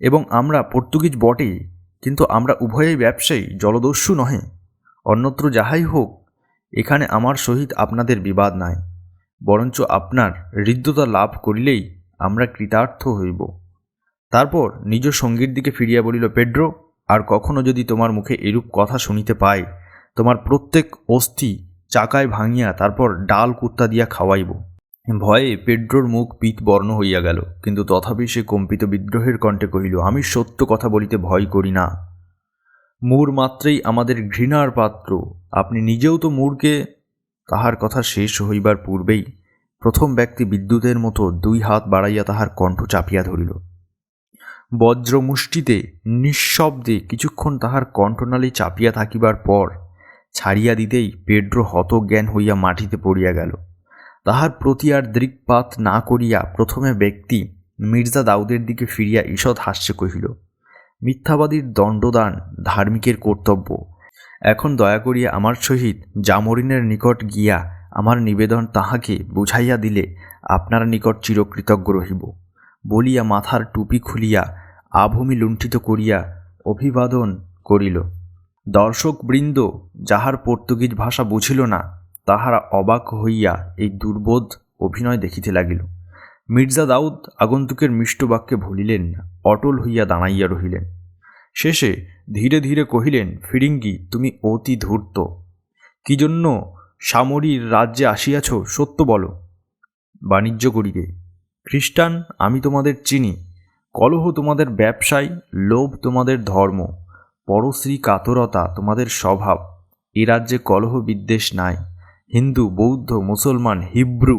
এবং আমরা পর্তুগিজ বটে, কিন্তু আমরা উভয়েই ব্যবসায়ী, জলদস্যু নহে। অন্যত্র যাহাই হোক, এখানে আমার সহিত আপনাদের বিবাদ নাই, বরঞ্চ আপনার হৃদ্যতা লাভ করিলেই আমরা কৃতার্থ হইব। তারপর নিজ সঙ্গীর দিকে ফিরিয়া বলিল, পেড্রো, আর কখনো যদি তোমার মুখে এরূপ কথা শুনিতে পাই, তোমার প্রত্যেক অস্থি চাকায় ভাঙিয়া তারপর ডাল কুত্তা দিয়া খাওয়াইব। ভয়ে পেড্রোর মুখ পীতবর্ণ হইয়া গেল, কিন্তু তথাপি সে কম্পিত বিদ্রোহের কণ্ঠে কহিল, আমি সত্য কথা বলিতে ভয় করি না। মূর মাত্রেই আমাদের ঘৃণার পাত্র। আপনি নিজেও তো মূরকে। তাহার কথা শেষ হইবার পূর্বেই প্রথম ব্যক্তি বিদ্যুতের মতো দুই হাত বাড়াইয়া তাহার কণ্ঠ চাপিয়া ধরিল। বজ্রমুষ্টিতে নিঃশব্দে কিছুক্ষণ তাহার কণ্ঠনালী চাপিয়া থাকিবার পর ছাড়িয়া দিতেই পেড্রো হতজ্ঞান হইয়া মাটিতে পড়িয়া গেল। তাহার প্রতি আর দৃকপাত না করিয়া প্রথমে ব্যক্তি মির্জা দাউদের দিকে ফিরিয়া ঈষৎ হাস্যে কহিল, মিথ্যাবাদীর দণ্ডদান ধার্মিকের কর্তব্য। এখন দয়া করিয়া আমার সহিত জামরিনের নিকট গিয়া আমার নিবেদন তাহাকে বুঝাইয়া দিলে আপনার নিকট চিরকৃতজ্ঞ রহিব। বলিয়া মাথার টুপি খুলিয়া আভূমি লুণ্ঠিত করিয়া অভিবাদন করিল। দর্শকবৃন্দ, যাহার পর্তুগিজ ভাষা বুঝিল না, তাহারা অবাক হইয়া এই দুর্বোধ অভিনয় দেখিতে লাগিল। মির্জা দাউদ আগন্তুকের মিষ্ট বাক্যে ভুলিলেন না, অটল হইয়া দাঁড়াইয়া রহিলেন। শেষে ধীরে ধীরে কহিলেন, ফিরিঙ্গি, তুমি অতি ধূর্ত। কি জন্য সামরির রাজ্যে আসিয়াছ, সত্য বলো। বাণিজ্য করিতে। খ্রিস্টান, আমি তোমাদের চিনি। কলহ তোমাদের ব্যবসায়, লোভ তোমাদের ধর্ম, পরশ্রী কাতরতা তোমাদের স্বভাব। এ রাজ্যে কলহ বিদ্বেষ নাই। হিন্দু, বৌদ্ধ, মুসলমান, হিব্রু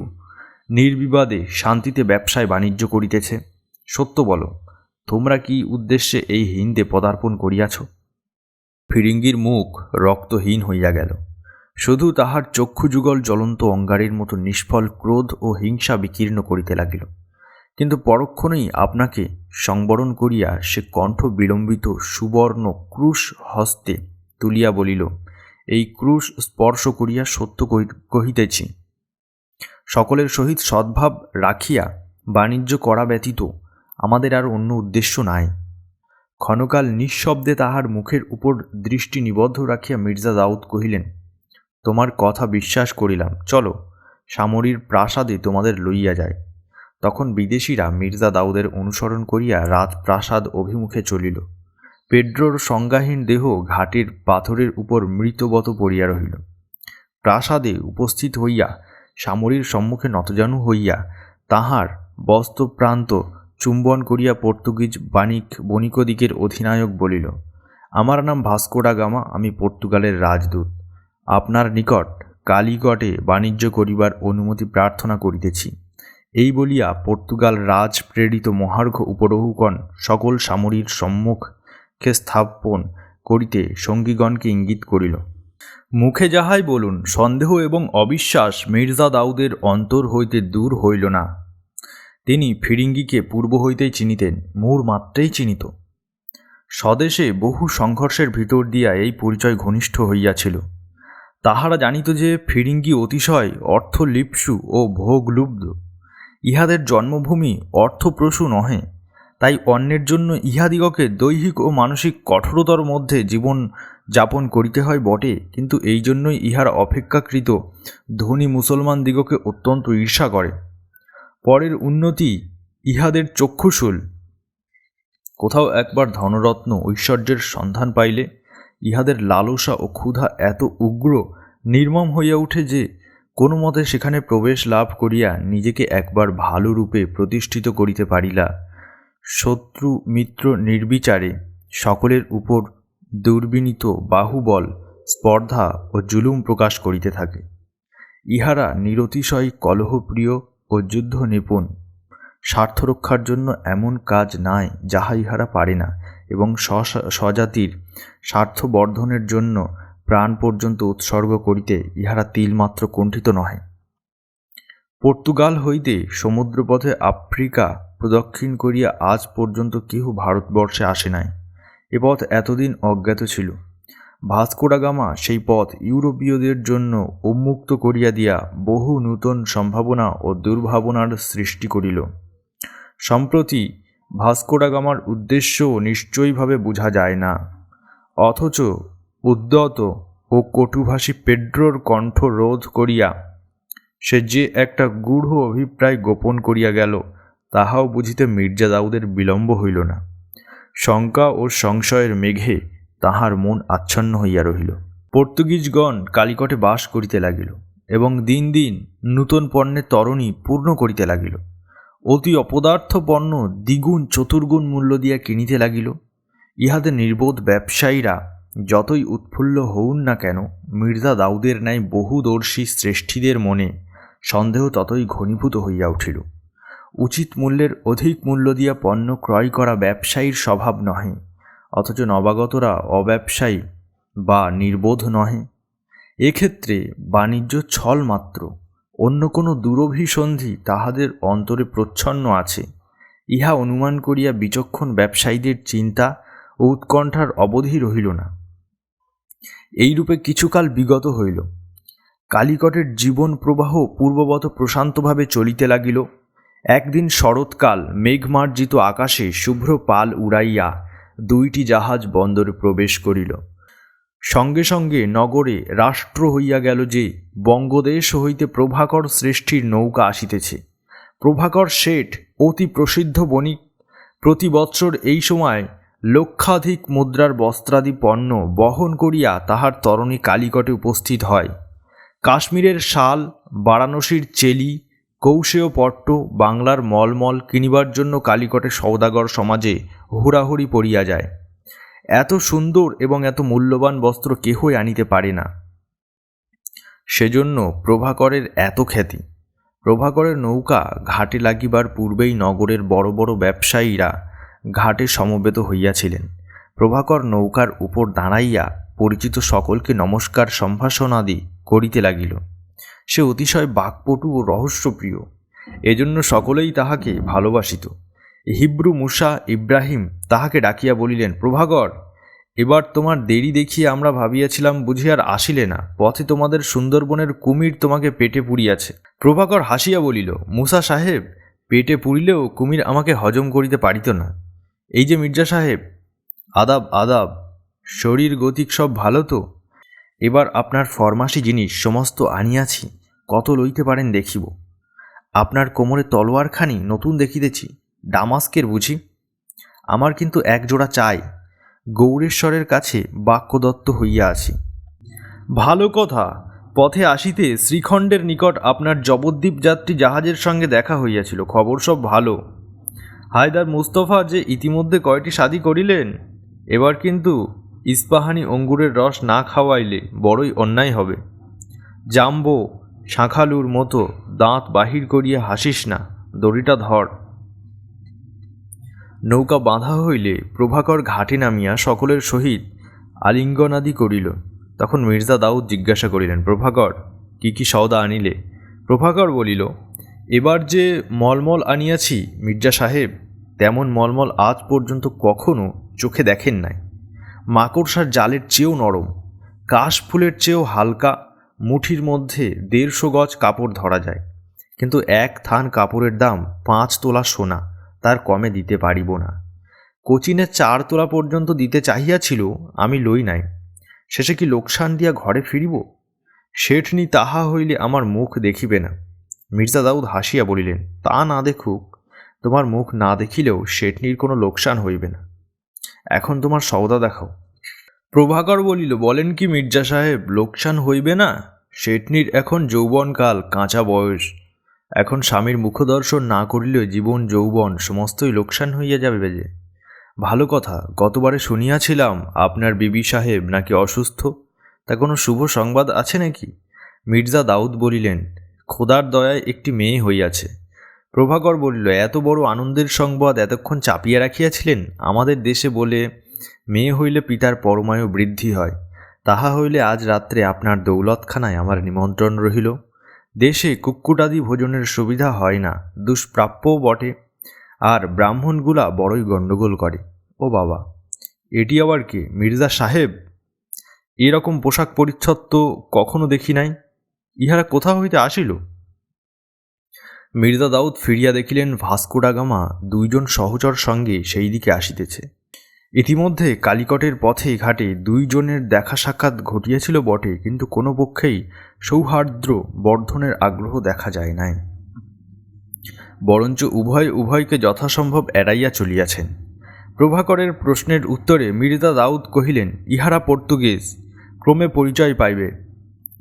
নির্বিবাদে শান্তিতে ব্যবসায় বাণিজ্য করিতেছে। সত্য বলো, তোমরা কি উদ্দেশ্যে এই হিন্দে পদার্পণ করিয়াছ? ফিরিঙ্গির মুখ রক্তহীন হইয়া গেল। শুধু তাহার চক্ষুযুগল জ্বলন্ত অঙ্গারের মতো নিষ্ফল ক্রোধ ও হিংসা বিকীর্ণ করিতে লাগিল। কিন্তু পরক্ষণেই আপনাকে সংবরণ করিয়া সে কণ্ঠ বিলম্বিত সুবর্ণ ক্রুশ হস্তে তুলিয়া বলিল, এই ক্রুশ স্পর্শ করিয়া সত্য কহিতেছি। সকলের সহিত সদ্ভাব রাখিয়া বাণিজ্য করা ব্যতীত আমাদের আর অন্য উদ্দেশ্য নাই। ক্ষণকাল নিঃশব্দে তাহার মুখের উপর দৃষ্টি নিবদ্ধ রাখিয়া মির্জা দাউদ কহিলেন, তোমার কথা বিশ্বাস করিলাম, চলো সামরির প্রাসাদে তোমাদের লইয়া যায়। তখন বিদেশীরা মির্জা দাউদের অনুসরণ করিয়া রাজপ্রাসাদ অভিমুখে চলিল। পেড্রোর সংজ্ঞাহীন দেহ ঘাটের পাথরের উপর মৃতবত পড়িয়া রহিল। প্রাসাদে উপস্থিত হইয়া সামরির সম্মুখে নতজানু হইয়া তাহার বস্ত্রপ্রান্ত চুম্বন করিয়া পর্তুগিজ বণিকদিগের অধিনায়ক বলিল, আমার নাম ভাস্কো ডা গামা, আমি পর্তুগালের রাজদূত। আপনার নিকট কালিকটে বাণিজ্য করিবার অনুমতি প্রার্থনা করিতেছি। এই বলিয়া পর্তুগাল রাজ প্রেরিত মহার্ঘ উপরহুগণ সকল সামরির সম্মুখে স্থাপন করিতে সঙ্গীগণকে ইঙ্গিত করিল। মুখে যাহাই বলুন, সন্দেহ এবং অবিশ্বাস মির্জা দাউদের অন্তর হইতে দূর হইল না। তিনি ফিরিঙ্গিকে পূর্ব হইতেই চিনিতেন, মূর মাত্রেই চিনিত। স্বদেশে বহু সংঘর্ষের ভিতর দিয়া এই পরিচয় ঘনিষ্ঠ হইয়াছিল। তাহারা জানিত যে ফিরিঙ্গি অতিশয় অর্থলিপ্সু ও ভোগলুব্ধ। ইহাদের জন্মভূমি অর্থপ্রসূ নহে, তাই অন্যের জন্য ইহাদিগকে দৈহিক ও মানসিক কঠোরতার মধ্যে জীবন যাপন করিতে হয় বটে, কিন্তু এই জন্যই ইহারা অপেক্ষাকৃত ধনী মুসলমান দিগকে অত্যন্ত ঈর্ষা করে। পরের উন্নতি ইহাদের চক্ষুশূল। কোথাও একবার ধনরত্ন ঐশ্বর্যের সন্ধান পাইলে ইহাদের লালসা ও ক্ষুধা এত উগ্র নির্মম হইয়া উঠে যে কোনো মতে সেখানে প্রবেশ লাভ করিয়া নিজেকে একবার ভালো রূপে প্রতিষ্ঠিত করিতে পারিলা শত্রু মিত্র নির্বিচারে সকলের উপর দুর্বিনীত বাহুবল স্পর্ধা ও জুলুম প্রকাশ করিতে থাকে। ইহারা নিরতিশয় কলহপ্রিয় ও যুদ্ধ নিপুণ। স্বার্থরক্ষার জন্য এমন কাজ নাই যাহা ইহারা পারে না, এবং স্বজাতির স্বার্থবর্ধনের জন্য প্রাণ পর্যন্ত উৎসর্গ করিতে ইহারা তিলমাত্র কুণ্ঠিত নহে। পর্তুগাল হইতে সমুদ্রপথে আফ্রিকা প্রদক্ষিণ করিয়া আজ পর্যন্ত কেহ ভারতবর্ষে আসে নাই। এ পথ এতদিন অজ্ঞাত ছিল। ভাস্কো দা গামা সেই পথ ইউরোপীয়দের জন্য উন্মুক্ত করিয়া দিয়া বহু নূতন সম্ভাবনা ও দুর্ভাবনার সৃষ্টি করিল। সম্প্রতি ভাস্কো দা গামার উদ্দেশ্য নিশ্চয়ইভাবে বোঝা যায় না, অথচ উদ্যত ও কটুভাষী পেড্রোর কণ্ঠ রোধ করিয়া সে যে একটা গূঢ় অভিপ্রায় গোপন করিয়া গেল, তাহাও বুঝিতে মির্জা দাউদের বিলম্ব হইল না। শঙ্কা ও সংশয়ের মেঘে তাহার মন আচ্ছন্ন হইয়া রহিল। পর্তুগিজগণ কালিকটে বাস করিতে লাগিল এবং দিন দিন নূতন পণ্যের তরণী পূর্ণ করিতে লাগিল। অতি অপদার্থ পণ্য দ্বিগুণ চতুর্গুণ মূল্য দিয়া কিনিতে লাগিল। ইহাতে নির্বোধ ব্যবসায়ীরা যতই উৎফুল্ল হউন না কেন, মির্জা দাউদের ন্যায় বহুদর্শী শ্রেষ্ঠীদের মনে সন্দেহ ততই ঘনীভূত হইয়া উঠিল। উচিত মূল্যের অধিক মূল্য দিয়া পণ্য ক্রয় করা ব্যবসায়ীর স্বভাব নহে, অথচ নবাগতরা অব্যবসায়ী বা নির্বোধ নহে। এক্ষেত্রে বাণিজ্য ছল মাত্র, অন্য কোনো দুরভিসন্ধি তাহাদের অন্তরে প্রচ্ছন্ন আছে, ইহা অনুমান করিয়া বিচক্ষণ ব্যবসায়ীদের চিন্তা ও উৎকণ্ঠার অবধি রহিল না। এইরূপে কিছুকাল বিগত হইল। কালিকটের জীবন প্রবাহ পূর্ববৎ প্রশান্তভাবে চলিতে লাগিল। একদিন শরৎকাল মেঘমার্জিত আকাশে শুভ্র পাল উড়াইয়া দুইটি জাহাজ বন্দরে প্রবেশ করিল। সঙ্গে সঙ্গে নগরে রাষ্ট্র হইয়া গেল যে বঙ্গদেশ হইতে প্রভাকর শ্রেষ্ঠীর নৌকা আসিতেছে। প্রভাকর শেঠ অতি প্রসিদ্ধ বণিক। প্রতি বৎসর এই সময় লক্ষাধিক মুদ্রার বস্ত্রাদি পণ্য বহন করিয়া তাহার তরণী কালিকটে উপস্থিত হয়। কাশ্মীরের শাল, বারাণসীর চেলি, কৌশেয় পট্ট, বাংলার মলমল কিনিবার জন্য কালিকটে সওদাগর সমাজে হুড়াহুড়ি পড়িয়া যায়। এত সুন্দর এবং এত মূল্যবান বস্ত্র কেহই আনিতে পারে না, সেজন্য প্রভাকরের এত খ্যাতি। প্রভাকরের নৌকা ঘাটে লাগিবার পূর্বেই নগরের বড় বড় ব্যবসায়ীরা ঘাটে সমবেত হইয়াছিলেন। প্রভাকর নৌকার উপর দাঁড়াইয়া পরিচিত সকলকে নমস্কার সম্ভাষণাদি করিতে লাগিল। সে অতিশয় বাক্পটু ও রহস্যপ্রিয়, এজন্য সকলেই তাহাকে ভালোবাসিত। হিব্রু মুসা ইব্রাহিম তাহাকে ডাকিয়া বলিলেন, প্রভাকর, এবার তোমার দেরি দেখিয়ে আমরা ভাবিয়াছিলাম বুঝি আর আসিলে না। পথে তোমাদের সুন্দরবনের কুমির তোমাকে পেটে পুড়িয়াছে। প্রভাকর হাসিয়া বলিল, মুসা সাহেব, পেটে পুড়িলেও কুমির আমাকে হজম করিতে পারিত না। এই যে মির্জা সাহেব, আদাব আদাব, শরীর গতিক সব ভালো তো? এবার আপনার ফরমাসি জিনিস সমস্ত আনিয়াছি, কত লইতে পারেন দেখিব। আপনার কোমরে তলোয়ারখানি নতুন দেখিতেছি, ডামাস্কের বুঝি? আমার কিন্তু এক জোড়া চাই, গৌরেশ্বরের কাছে বাক্যদত্ত হইয়া আছি। ভালো কথা, পথে আসিতে শ্রীখণ্ডের নিকট আপনার জবদ্বীপ যাত্রী জাহাজের সঙ্গে দেখা হইয়াছিল, খবর সব ভালো। হায়দার মুস্তফা যে ইতিমধ্যে কয়টি শাদী করিলেন, এবার কিন্তু ইস্পাহানি অঙ্গুরের রস না খাওয়াইলে বড়ই অন্যায় হবে। জাম্বো শাঁখালুর মতো দাঁত বাহির করিয়া হাসিস না, দড়িটা ধর। নৌকা বাঁধা হইলে প্রভাকর ঘাটে নামিয়া সকলের সহিত আলিঙ্গনাদি করিল। তখন মির্জা দাউদ জিজ্ঞাসা করিলেন, প্রভাকর, কি কি সওদা আনিলে? প্রভাকর বলিল, এবার যে মলমল আনিয়াছি মির্জা সাহেব, তেমন মলমল আজ পর্যন্ত কখনো চোখে দেখেন নাই। মাকড়সার জালের চেয়েও নরম, কাশ ফুলের চেয়েও হালকা, মুঠির মধ্যে 150 গজ কাপড় ধরা যায়। কিন্তু এক থান কাপড়ের দাম 5 তোলা সোনা, তার কমে দিতে পারিব না। কোচিনে 4 তোলা পর্যন্ত দিতে চাহিয়াছিল, আমি লই নাই। শেষে কি লোকসান দিয়া ঘরে ফিরিব? শেঠনি তাহা হইলে আমার মুখ দেখিবে না। মির্জা দাউদ হাসিয়া বলিলেন, তা না দেখুক, তোমার মুখ না দেখিলেও শেঠনির কোনো লোকসান হইবে না। এখন তোমার সওদা দেখাও। প্রভাকর বলিল, বলেন কি মির্জা সাহেব, লোকসান হইবে না? শেঠনির এখন যৌবনকাল, কাঁচা বয়স। এখন স্বামীর মুখদর্শন না করিলে জীবন যৌবন সমস্তই লোকসান হইয়া যাবে যে। ভালো কথা, গতবারে শুনিয়াছিলাম আপনার বিবি সাহেব নাকি অসুস্থ, তা কোনো শুভ সংবাদ আছে নাকি? মির্জা দাউদ বলিলেন, খোদার দয়ায় একটি মেয়ে হইয়াছে। প্রভাকর বলিল, এত বড় আনন্দের সংবাদ এতক্ষণ চাপিয়া রাখিয়াছিলেন? আমাদের দেশে বলে, মেয়ে হইলে পিতার পরমায়ু বৃদ্ধি হয়। তাহা হইলে আজ রাত্রে আপনার দৌলতখানায় আমার নিমন্ত্রণ রহিল। দেশে কুক্কুটাদি ভোজনের সুবিধা হয় না, দুষ্প্রাপ্যও বটে, আর ব্রাহ্মণগুলা বড়ই গণ্ডগোল করে। ও বাবা, এটি আবার কে? মির্জা সাহেব? এরকম পোশাক পরিচ্ছদ তো কখনো দেখি নাই। ইহারা কোথা হইতে আসিল? মির্জা দাউদ ফিরিয়া দেখিলেন ভাস্কো ডা গামা দুইজন সহচর সঙ্গে সেই দিকে আসিতেছে। ইতিমধ্যে কালিকটের পথে ঘাটে দুইজনের দেখা সাক্ষাৎ ঘটিয়াছিল বটে, কিন্তু কোনো পক্ষেই সৌহার্দ্য বর্ধনের আগ্রহ দেখা যায় নাই, বরঞ্চ উভয়কে যথাসম্ভব এড়াইয়া চলিয়াছেন। প্রভাকরের প্রশ্নের উত্তরে মির্জা দাউদ কহিলেন, ইহারা পর্তুগিজ, ক্রমে পরিচয় পাইবে।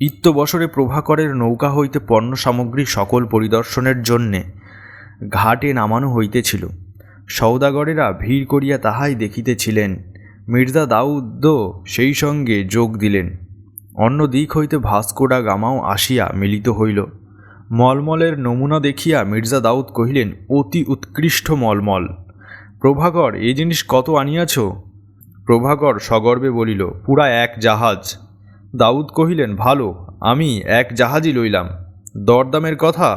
ইত্যবসরে প্রভাকরের নৌকা হইতে পণ্য সামগ্রী সকল পরিদর্শনের জন্যে ঘাটে নামানো হইতেছিল। সওদাগরেরা ভিড় করিয়া তাহাই দেখিতেছিলেন। মির্জা দাউদও সেই সঙ্গে যোগ দিলেন। অন্য দিক হইতে ভাস্কো ডা গামাও আসিয়া মিলিত হইল। মলমলের নমুনা দেখিয়া মির্জা দাউদ কহিলেন, অতি উৎকৃষ্ট মলমল। প্রভাকর, এই জিনিস কত আনিয়াছ? প্রভাকর সগর্বে বলিল, পুরা 1 জাহাজ। দাউদ কহিলেন, ভালো, আমি 1 জাহাজই লইলাম। দরদামের কথা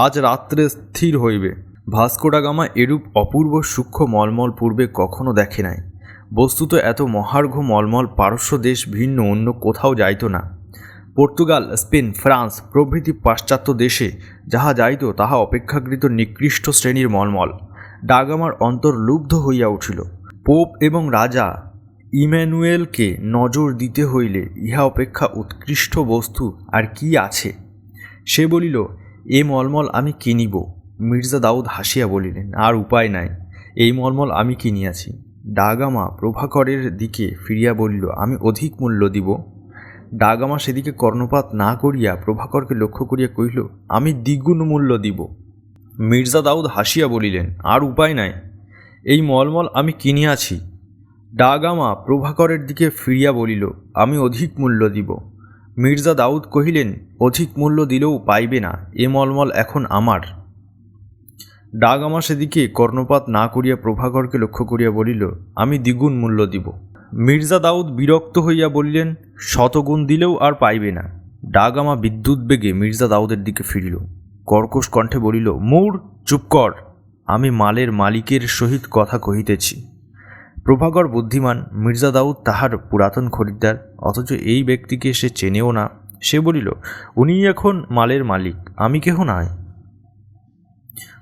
আজ রাত্রে স্থির হইবে। ভাস্কো ডা গামা এরূপ অপূর্ব সূক্ষ্ম মলমল পূর্বে কখনো দেখে নাই। বস্তুত এত মহার্ঘ মলমল পারস্য দেশ ভিন্ন অন্য কোথাও যাইত না। পর্তুগাল, স্পেন, ফ্রান্স প্রভৃতি পাশ্চাত্য দেশে যাহা যাইত তাহা অপেক্ষাকৃত নিকৃষ্ট শ্রেণীর মলমল। ডা গামার অন্তর লুব্ধ হইয়া উঠিল। পোপ এবং রাজা ইম্যানুয়েলকে নজর দিতে হইলে ইহা অপেক্ষা উৎকৃষ্ট বস্তু আর কি আছে? সে বলিল, এ মলমল আমি কিনিব। মির্জা দাউদ হাসিয়া বলিলেন, আর উপায় নাই, এই মলমল আমি কিনিয়াছি। ডা গামা প্রভাকরের দিকে ফিরিয়া বলিল, আমি অধিক মূল্য দিব। ডা গামা সেদিকে কর্ণপাত না করিয়া প্রভাকরকে লক্ষ্য করিয়া কহিল, আমি দ্বিগুণ মূল্য দিব। মির্জা দাউদ হাসিয়া বলিলেন, আর উপায় নাই, এই মলমল আমি কিনিয়াছি। ডা গামা প্রভাকরের দিকে ফিরিয়া বলিল, আমি অধিক মূল্য দিব। মির্জা দাউদ কহিলেন, অধিক মূল্য দিলেও পাইবে না, এ মলমল এখন আমার। ডা গামা সেদিকে কর্ণপাত না করিয়া প্রভাকরকে লক্ষ্য করিয়া বলিল, আমি দ্বিগুণ মূল্য দিব। মির্জা দাউদ বিরক্ত হইয়া বলিলেন, শতগুণ দিলেও আর পাইবে না। ডা গামা বিদ্যুৎ বেগে মির্জা দাউদের দিকে ফিরিল, কর্কশ কণ্ঠে বলিল, মূঢ়, চুপ কর, আমি মালের মালিকের সহিত কথা কহিতেছি। প্রভাকর বুদ্ধিমান, মির্জা দাউদ তাহার পুরাতন খরিদ্দার, অথচ এই ব্যক্তিকে সে চেনেও না। সে বলিল, উনি এখন মালের মালিক, আমি কেহ নয়।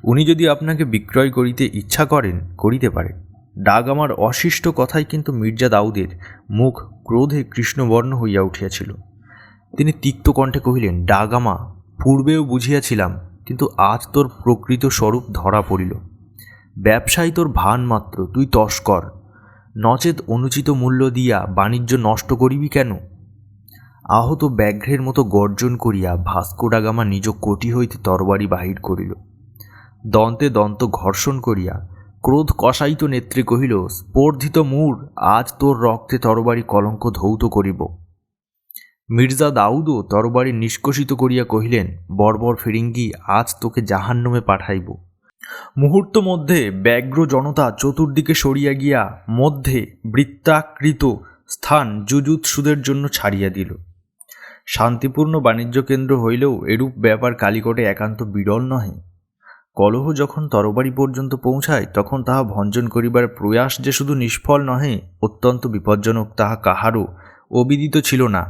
উনি যদি আপনাকে বিক্রয় করিতে ইচ্ছা করেন, করিতে পারেন। ডা গামার অশিষ্ট কথায় কিন্তু মির্জা দাউদের মুখ ক্রোধে কৃষ্ণবর্ণ হইয়া উঠিয়াছিল। তিনি তিক্ত কণ্ঠে কহিলেন, ডা গামা, পূর্বেও বুঝিয়াছিলাম, কিন্তু আজ তোর প্রকৃত স্বরূপ ধরা পড়িল। ব্যবসায়ী তোর ভান মাত্র, তুই তস্কর, নচেত অনুচিত মূল্য দিয়া বাণিজ্য নষ্ট করিবি কেন? আহত ব্যাঘ্রের মতো গর্জন করিয়া ভাস্কো ডা গামা নিজ কোটি হইতে তরবারি বাহির করিল। দন্তে দন্ত ঘর্ষণ করিয়া ক্রোধ কষায়িত নেত্রে কহিল, স্পর্ধিত মূঢ়, আজ তোর রক্তে তরবারি কলঙ্ক ধৌত করিব। মির্জা দাউদও তরবারি নিষ্কষিত করিয়া কহিলেন, বর্বর ফিরিঙ্গি, আজ তোকে জাহান্নামে পাঠাইব। মুহূর্ত মধ্যে ব্যগ্র জনতা চতুর্দিকে সরিয়া গিয়া মধ্যে বৃত্তাকৃত স্থান যুযুৎসুদের জন্য ছাড়িয়া দিল। শান্তিপূর্ণ বাণিজ্য কেন্দ্র হইলেও এরূপ ব্যাপার কালিকটে একান্ত বিরল নহে। কলহ যখন তরবারি পর্যন্ত পৌঁছায়, তখন তাহা ভঞ্জন করিবার প্রয়াস যে শুধু নিষ্ফল নহে, অত্যন্ত বিপজ্জনক, তাহা কাহারও অবিদিত ছিল না।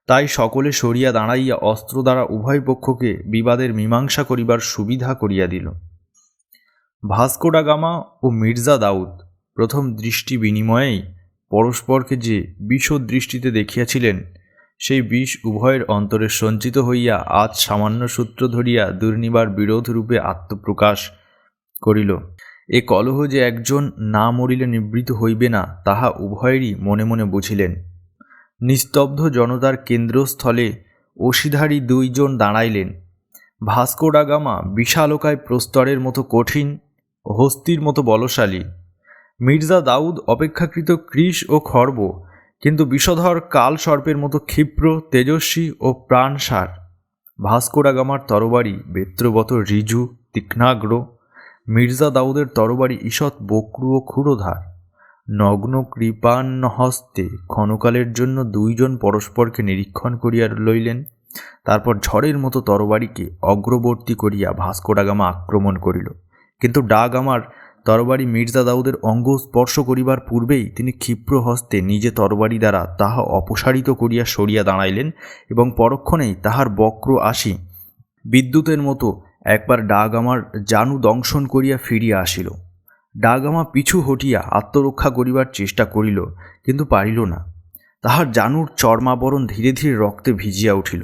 তাই সকলে সরিয়া দাঁড়াইয়া অস্ত্র দ্বারা উভয় পক্ষকে বিবাদের মীমাংসা করিবার সুবিধা করিয়া দিল। ভাস্কো ডা গামা ও মির্জা দাউদ প্রথম দৃষ্টি বিনিময়েই পরস্পরকে যে বিষ দৃষ্টিতে দেখিয়াছিলেন, সেই বিষ উভয়ের অন্তরে সঞ্চিত হইয়া আজ সামান্য সূত্র ধরিয়া দুর্নিবার বিরোধ রূপে আত্মপ্রকাশ করিল। এ কলহ যে একজন না মরিলে নিবৃত হইবে না, তাহা উভয়েরই মনে মনে বুঝিলেন। নিস্তব্ধ জনতার কেন্দ্রস্থলে অসিধারী দুইজন দাঁড়াইলেন। ভাস্কো ডা গামা বিশালকায় প্রস্তরের মতো কঠিন, হস্তির মতো বলশালী। মির্জা দাউদ অপেক্ষাকৃত কৃশ ও খর্ব, কিন্তু বিষধর কাল সর্পের মতো ক্ষিপ্র, তেজস্বী ও প্রাণসার। ভাস্কো ডা গামার তরবারি বেত্রবত ঋজু, তীক্ষ্ণাগ্র। মির্জা দাউদের তরবারি ঈষৎ বক্রু ও ক্ষুরোধার। নগ্ন কৃপান্ন হস্তে ক্ষণকালের জন্য দুইজন পরস্পরকে নিরীক্ষণ করিয়া লইলেন। তারপর ঝড়ের মতো তরবারিকে অগ্রবর্তী করিয়া ভাস্কো ডা গামা আক্রমণ করিল, কিন্তু ডা গামার তরবারি মির্জা দাউদের অঙ্গ স্পর্শ করিবার পূর্বেই তিনি ক্ষিপ্র হস্তে নিজে তরবারি দ্বারা তাহা অপসারিত করিয়া সরিয়া দাঁড়াইলেন এবং পরক্ষণেই তাহার বক্র আসি বিদ্যুতের মতো একবার ডাগামার জানু দংশন করিয়া ফিরিয়া আসিল। ডাগামা পিছু হটিয়া আত্মরক্ষা করিবার চেষ্টা করিল, কিন্তু পারিল না। তাহার জানুর চর্মাবরণ ধীরে ধীরে রক্তে ভিজিয়া উঠিল।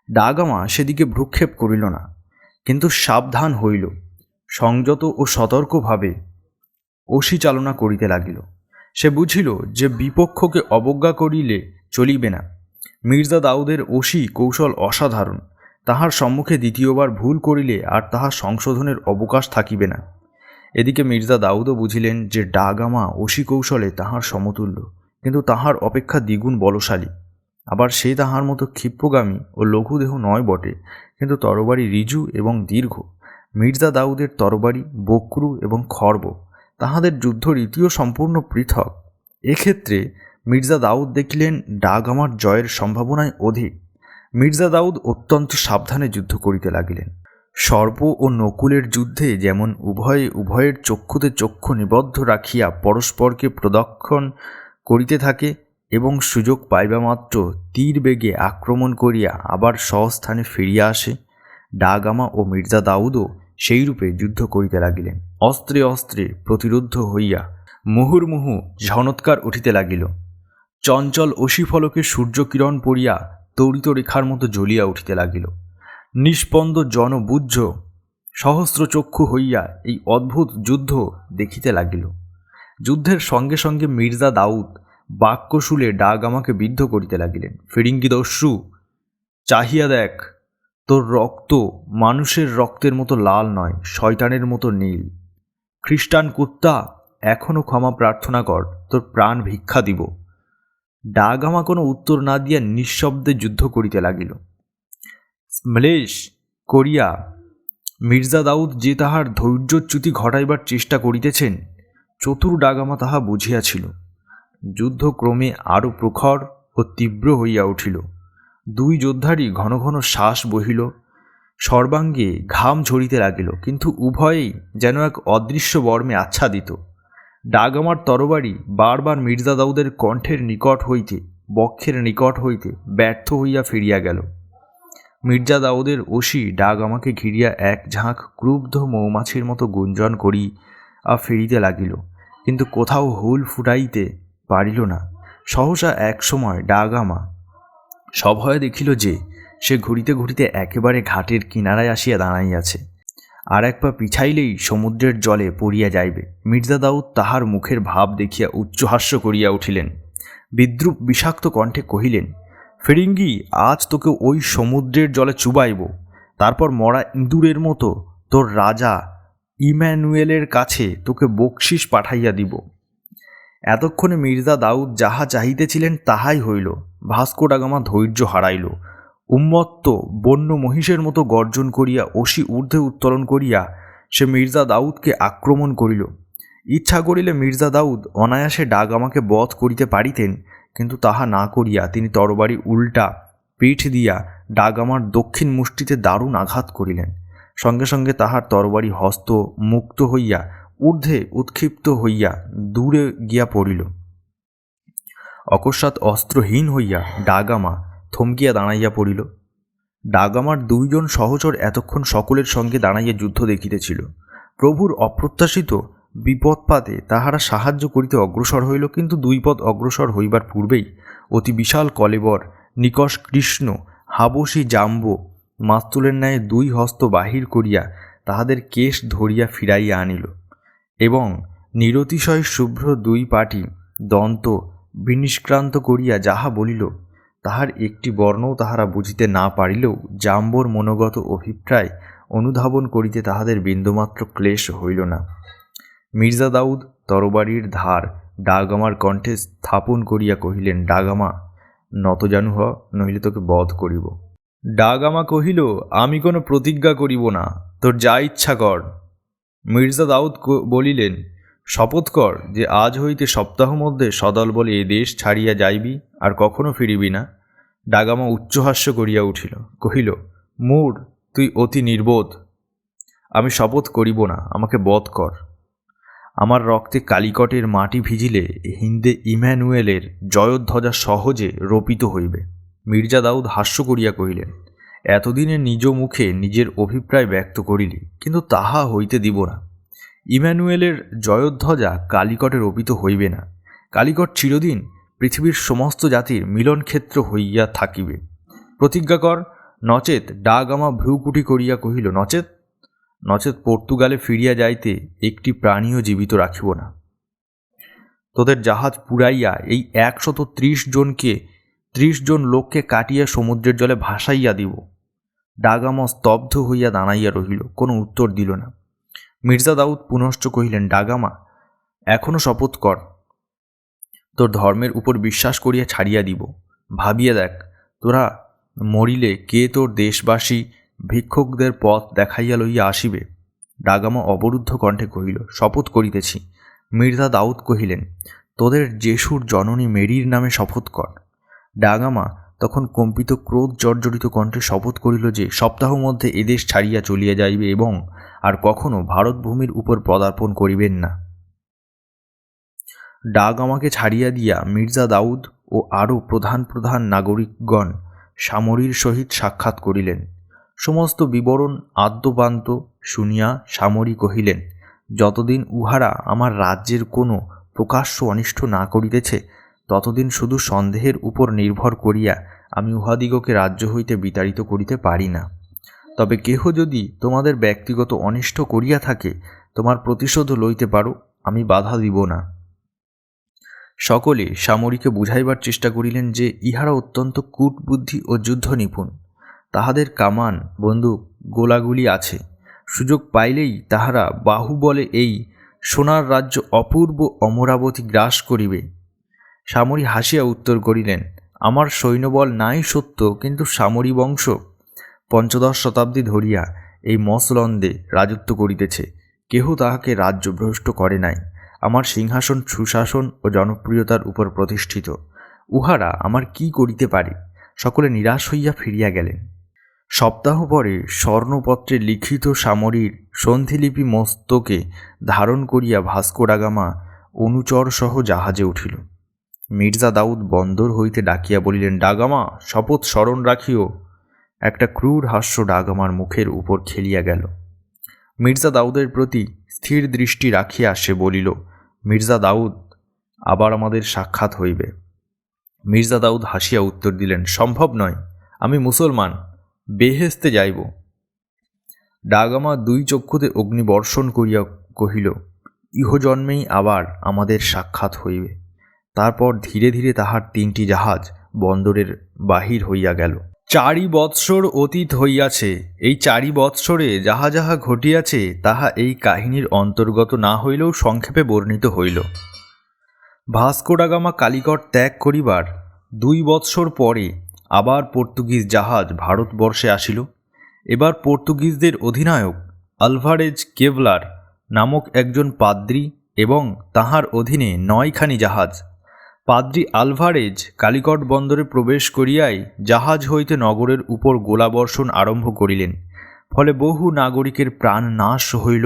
ডাগামা সেদিকে ভ্রুক্ষেপ করিল না, কিন্তু সাবধান হইল, সংযত ও সতর্কভাবে অসি চালনা করিতে লাগিল। সে বুঝিল যে বিপক্ষকে অবজ্ঞা করিলে চলিবে না। মির্জা দাউদের অসি কৌশল অসাধারণ। তাহার সম্মুখে দ্বিতীয়বার ভুল করিলে আর তাহার সংশোধনের অবকাশ থাকিবে না। এদিকে মির্জা দাউদও বুঝিলেন যে ডাগামা অসি কৌশলে তাহার সমতুল্য, কিন্তু তাহার অপেক্ষা দ্বিগুণ বলশালী। আবার সে তাহার মতো ক্ষিপ্রগামী ও লঘুদেহ নয় বটে, কিন্তু তরবারি ঋজু এবং দীর্ঘ। মির্জা দাউদের তরবারি বক্রু এবং খর্ব, তাহাদের যুদ্ধ রীতিও সম্পূর্ণ পৃথক। এক্ষেত্রে মির্জা দাউদ দেখিলেন ডাগামার জয়ের সম্ভাবনায় অধিক। মির্জা দাউদ অত্যন্ত সাবধানে যুদ্ধ করিতে লাগিলেন। সর্প ও নকুলের যুদ্ধে যেমন উভয়ে উভয়ের চক্ষুতে চক্ষু নিবদ্ধ রাখিয়া পরস্পরকে প্রদক্ষণ করিতে থাকে এবং সুযোগ পাইবা মাত্র তীর বেগে আক্রমণ করিয়া আবার স্বস্থানে ফিরিয়া আসে, ডাগামা ও মির্জা দাউদও সেইরূপে যুদ্ধ করিতে লাগিলেন। অস্ত্রে অস্ত্রে প্রতিরুদ্ধ হইয়া মুহুর্মুহু ঝনৎকার উঠিতে লাগিল। চঞ্চল অসিফলকে সূর্যকিরণ পড়িয়া তড়িত রেখার মতো জ্বলিয়া উঠিতে লাগিল। নিষ্পন্দ জনবুদ্ধ সহস্র চক্ষু হইয়া এই অদ্ভুত যুদ্ধ দেখিতে লাগিল। যুদ্ধের সঙ্গে সঙ্গে মির্জা দাউদ বাক্যশূলে ডাগামাকে বিদ্ধ করিতে লাগিলেন। ফিরিঙ্গি দস্যু, চাহিয়া দেখ, তোর রক্ত মানুষের রক্তের মতো লাল নয়, শয়তানের মতো নীল। খ্রিস্টান কুত্তা, এখনো ক্ষমা প্রার্থনা কর, তোর প্রাণ ভিক্ষা দিব। ডাগামা কোনো উত্তর না দিয়া নিঃশব্দে যুদ্ধ করিতে লাগিল। শ্লেষ করিয়া মির্জা দাউদ যে তাহার ধৈর্যচ্যুতি ঘটাইবার চেষ্টা করিতেছেন, চতুর ডাগামা তাহা বুঝিয়াছিল। যুদ্ধ ক্রমে আরও প্রখর ও তীব্র হইয়া উঠিল। দুই যোদ্ধারই ঘন ঘন শ্বাস বহিল, সর্বাঙ্গে ঘাম ঝরিতে লাগিল, কিন্তু উভয়েই যেন এক অদৃশ্য বর্মে আচ্ছাদিত। ডাগামার তরবারি বারবার মির্জা দাউদের কণ্ঠের নিকট হইতে, বক্ষের নিকট হইতে ব্যর্থ হইয়া ফিরিয়া গেল। মির্জা দাউদের অসি ডাগামাকে ঘিরিয়া এক ঝাঁক ক্রুব্ধ মৌমাছির মতো গুঞ্জন করিয়া ফিরিতে লাগিল, কিন্তু কোথাও হুল ফুটাইতে পারিল না। সহসা এক সময় ডাগামা সভয়ে দেখিল যে সে ঘুরিতে ঘুরিতে একেবারে ঘাটের কিনারায় আসিয়া দাঁড়াইয়াছে, আর এক পা পিছাইলেই সমুদ্রের জলে পড়িয়া যাইবে। মির্জা দাউদ তাহার মুখের ভাব দেখিয়া উচ্চহাস্য করিয়া উঠিলেন। বিদ্রুপ বিষাক্ত কণ্ঠে কহিলেন, ফিরিঙ্গি, আজ তোকে ওই সমুদ্রের জলে চুবাইব, তারপর মরা ইঁদুরের মতো তোর রাজা ইম্যানুয়েলের কাছে তোকে বকশিস পাঠাইয়া দিব। এতক্ষণে মির্জা দাউদ যাহা চাহিতেছিলেন তাহাই হইল। ভাস্কো ডাগামা ধৈর্য হারাইল। উন্মত্ত বন্য মহিষের মতো গর্জন করিয়া অসি ঊর্ধ্বে উত্তোলন করিয়া সে মির্জা দাউদকে আক্রমণ করিল। ইচ্ছা করিলে মির্জা দাউদ অনায়াসে ডাগামাকে বধ করিতে পারিতেন, কিন্তু তাহা না করিয়া তিনি তরবারি উল্টা পিঠ দিয়া ডাগামার দক্ষিণ মুষ্টিতে দারুণ আঘাত করিলেন। সঙ্গে সঙ্গে তাহার তরবারি হস্ত মুক্ত হইয়া ঊর্ধ্বে উৎক্ষিপ্ত হইয়া দূরে গিয়া পড়িল। অকস্মাৎ অস্ত্রহীন হইয়া ডাগামা থমকিয়া দাঁড়াইয়া পড়িল। ডাগামার দুইজন সহচর এতক্ষণ সকলের সঙ্গে দাঁড়াইয়া যুদ্ধ দেখিতেছিল। প্রভুর অপ্রত্যাশিত বিপদপাতে তাহারা সাহায্য করিতে অগ্রসর হইল, কিন্তু দুই পদ অগ্রসর হইবার পূর্বেই অতি বিশাল কলেবর নিকষ কৃষ্ণ হাবসী জাম্ব মাস্তুলের ন্যায় দুই হস্ত বাহির করিয়া তাহাদের কেশ ধরিয়া ফিরাইয়া আনিল, এবং নিরতিশয় শুভ্র দুই পাটি দন্ত বিনিষ্ক্রান্ত করিয়া যাহা বলিল, তাহার একটি বর্ণও তাহারা বুঝিতে না পারিলেও জাম্বর মনোগত অভিপ্রায় অনুধাবন করিতে তাহাদের বিন্দুমাত্র ক্লেশ হইল না। মির্জা দাউদ তরবারির ধার ডাগামার কণ্ঠে স্থাপন করিয়া কহিলেন, ডাগামা, নতজানু হ, নইলে তোকে বধ করিব। ডাগামা কহিল, আমি কোনো প্রতিজ্ঞা করিব না, তোর যা ইচ্ছা কর। মির্জা দাউদ বলিলেন, শপথ কর যে আজ হইতে সপ্তাহ মধ্যে সদল বলে এ দেশ ছাড়িয়া যাইবি, আর কখনো ফিরিবি না। ডাগামা উচ্চহাস্য করিয়া উঠিল, কহিল, মূঢ়, তুই অতি নির্বোধ। আমি শপথ করিব না, আমাকে বধ কর। আমার রক্তে কালিকটের মাটি ভিজিলে হিন্দে ইম্যানুয়েলের জয়ধ্বজা সহজে রোপিত হইবে। মির্জা দাউদ হাস্য করিয়া কহিলেন, এতদিনে নিজ মুখে নিজের অভিপ্রায় ব্যক্ত করিলি, কিন্তু তাহা হইতে দিব না। ইম্যানুয়েলের জয়ধ্বজা কালিকটে রোপিত হইবে না। কালিকট চিরদিন পৃথিবীর সমস্ত জাতির মিলনক্ষেত্র হইয়া থাকিবে। প্রতিজ্ঞা কর, নচেত। ডাগামা ভ্রুকুটি করিয়া কহিল, নচেত? নচেত পর্তুগালে ফিরিয়া যাইতে একটি প্রাণীও জীবিত রাখিব না। তোদের জাহাজ পুড়াইয়া এই 130 জন লোককে কাটিয়া সমুদ্রের জলে ভাসাইয়া দিব। ডাগামা স্তব্ধ হইয়া দাঁড়াইয়া রহিল, কোনো উত্তর দিল না। মির্জা দাউদ পুনশ্চ কহিলেন, ডাগামা, এখনো শপথ কর, তোর ধর্মের উপর বিশ্বাস করিয়া ছাড়িয়া দিব। ভাবিয়া দেখ, তোরা মরিলে কে তোর দেশবাসী ভিক্ষুকদের পথ দেখাইয়া লইয়া আসিবে? ডাগামা অবরুদ্ধ কণ্ঠে কহিল, শপথ করিতেছি। মির্জা দাউদ কহিলেন, তোদের যেশুর জননী মেরির নামে শপথ কর। ডাগামা তখন কম্পিত ক্রোধ জর্জরিত কণ্ঠে শপথ করিল যে সপ্তাহ মধ্যে এদেশ ছাড়িয়া চলিয়া যাইবে এবং আর কখনো ভারতভূমির উপর পদার্পণ করিবেন না। ডাগামাকে ছাড়িয়া দিয়া মির্জা দাউদ ও আরও প্রধান প্রধান নাগরিকগণ সামরির সহিত সাক্ষাৎ করিলেন। সমস্ত বিবরণ আদ্যপান্ত শুনিয়া সামরি কহিলেন, যতদিন উহারা আমার রাজ্যের কোনো প্রকাশ্য অনিষ্ট না করিতেছে, ততদিন শুধু সন্দেহের উপর নির্ভর করিয়া আমি উহাদিগকে রাজ্য হইতে বিতাড়িত করিতে পারি না। তবে কেহ যদি তোমাদের ব্যক্তিগত অনিষ্ট করিয়া থাকে, তোমার প্রতিশোধ লইতে পারো, আমি বাধা দিব না। সকলে সামরিকে বুঝাইবার চেষ্টা করিলেন যে ইহারা অত্যন্ত কূটবুদ্ধি ও যুদ্ধ নিপুণ। তাহাদের কামান, বন্দুক, গোলাগুলি আছে। সুযোগ পাইলেই তাহারা বাহুবলে এই সোনার রাজ্য অপূর্ব অমরাবতী গ্রাস করিবে। সামরি হাসিয়া উত্তর করিলেন, আমার সৈন্যবল নাই সত্য, কিন্তু সামরি বংশ 15 শতাব্দী ধরিয়া এই মসলন্দে রাজত্ব করিতেছে। কেহ তাহাকে রাজ্যভ্রষ্ট করে নাই। আমার সিংহাসন সুশাসন ও জনপ্রিয়তার উপর প্রতিষ্ঠিত। উহারা আমার কি করিতে পারে? সকলে নিরাশ হইয়া ফিরিয়া গেলেন। সপ্তাহ পরে স্বর্ণপত্রে লিখিত সামরির সন্ধিলিপি মস্তকে ধারণ করিয়া ভাস্কো ডা গামা অনুচরসহ জাহাজে উঠিল। মির্জা দাউদ বন্দর হইতে ডাকিয়া বলিলেন, ডাগামা, শপথ স্মরণ রাখিও। একটা ক্রূর হাস্য ডাগামার মুখের উপর খেলিয়া গেল। মির্জা দাউদের প্রতি স্থির দৃষ্টি রাখিয়া সে বলিল, মির্জা দাউদ, আবার আমাদের সাক্ষাৎ হইবে। মির্জা দাউদ হাসিয়া উত্তর দিলেন, সম্ভব নয়, আমি মুসলমান, বেহেস্তে যাইব। ডাগামা 2 চক্ষুতে অগ্নিবর্ষণ করিয়া কহিল, ইহজন্মেই আবার আমাদের সাক্ষাৎ হইবে। তারপর ধীরে ধীরে তাহার 3টি জাহাজ বন্দরের বাহির হইয়া গেল। 4 বৎসর অতীত হইয়াছে। এই 4 বৎসরে যাহা যাহা ঘটিয়াছে তাহা এই কাহিনীর অন্তর্গত না হইলেও সংক্ষেপে বর্ণিত হইল। ভাস্কো ডা গামা কালিকট ত্যাগ করিবার 2 বৎসর পরে আবার পর্তুগিজ জাহাজ ভারতবর্ষে আসিল। এবার পর্তুগিজদের অধিনায়ক আলভারেজ কেভলার নামক একজন পাদ্রী এবং তাহার অধীনে 9খানি জাহাজ। পাদ্রী আলভারেজ কালিকট বন্দরে প্রবেশ করিয়াই জাহাজ হইতে নগরের উপর গোলাবর্ষণ আরম্ভ করিলেন। ফলে বহু নাগরিকের প্রাণ নাশ হইল,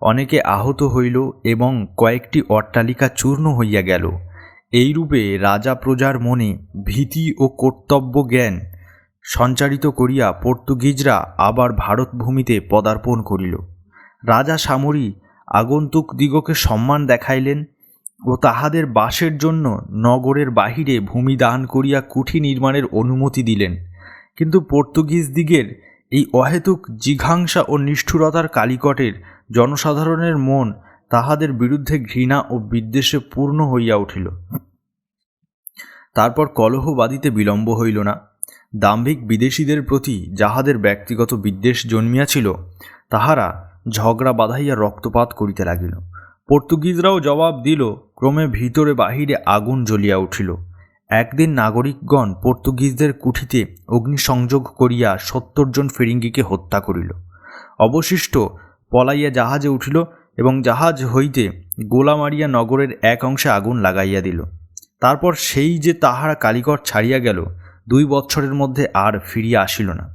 অনেকে আহত হইল এবং কয়েকটি অট্টালিকা চূর্ণ হইয়া গেল। এইরূপে রাজা প্রজার মনে ভীতি ও কর্তব্য জ্ঞান সঞ্চারিত করিয়া পর্তুগিজরা আবার ভারতভূমিতে পদার্পণ করিল। রাজা সামরি আগন্তুক দিগকে সম্মান দেখাইলেন ও তাহাদের বাসের জন্য নগরের বাহিরে ভূমি দান করিয়া কুঠি নির্মাণের অনুমতি দিলেন। কিন্তু পর্তুগিজ দিগের এই অহেতুক জিঘাংসা ও নিষ্ঠুরতার কালিকটের জনসাধারণের মন তাহাদের বিরুদ্ধে ঘৃণা ও বিদ্বেষে পূর্ণ হইয়া উঠিল। তারপর কলহ বাধিতে বিলম্ব হইল না। দাম্ভিক বিদেশীদের প্রতি যাহাদের ব্যক্তিগত বিদ্বেষ জন্মিয়াছিল, তাহারা ঝগড়া বাঁধাইয়া রক্তপাত করিতে লাগিল। পর্তুগিজরাও জবাব দিল। ক্রমে ভিতরে বাহিরে আগুন জ্বলিয়া উঠিল। একদিন নাগরিকগণ পর্তুগিজদের কুঠিতে অগ্নিসংযোগ করিয়া 70 জন ফিরিঙ্গিকে হত্যা করিল। অবশিষ্ট পলাইয়া জাহাজে উঠিল এবং জাহাজ হইতে গোলা মারিয়া নগরের এক অংশে আগুন লাগাইয়া দিল। তারপর সেই যে তাহারা কালিকট ছাড়িয়া গেল, 2 বৎসরের মধ্যে আর ফিরিয়া আসিল না।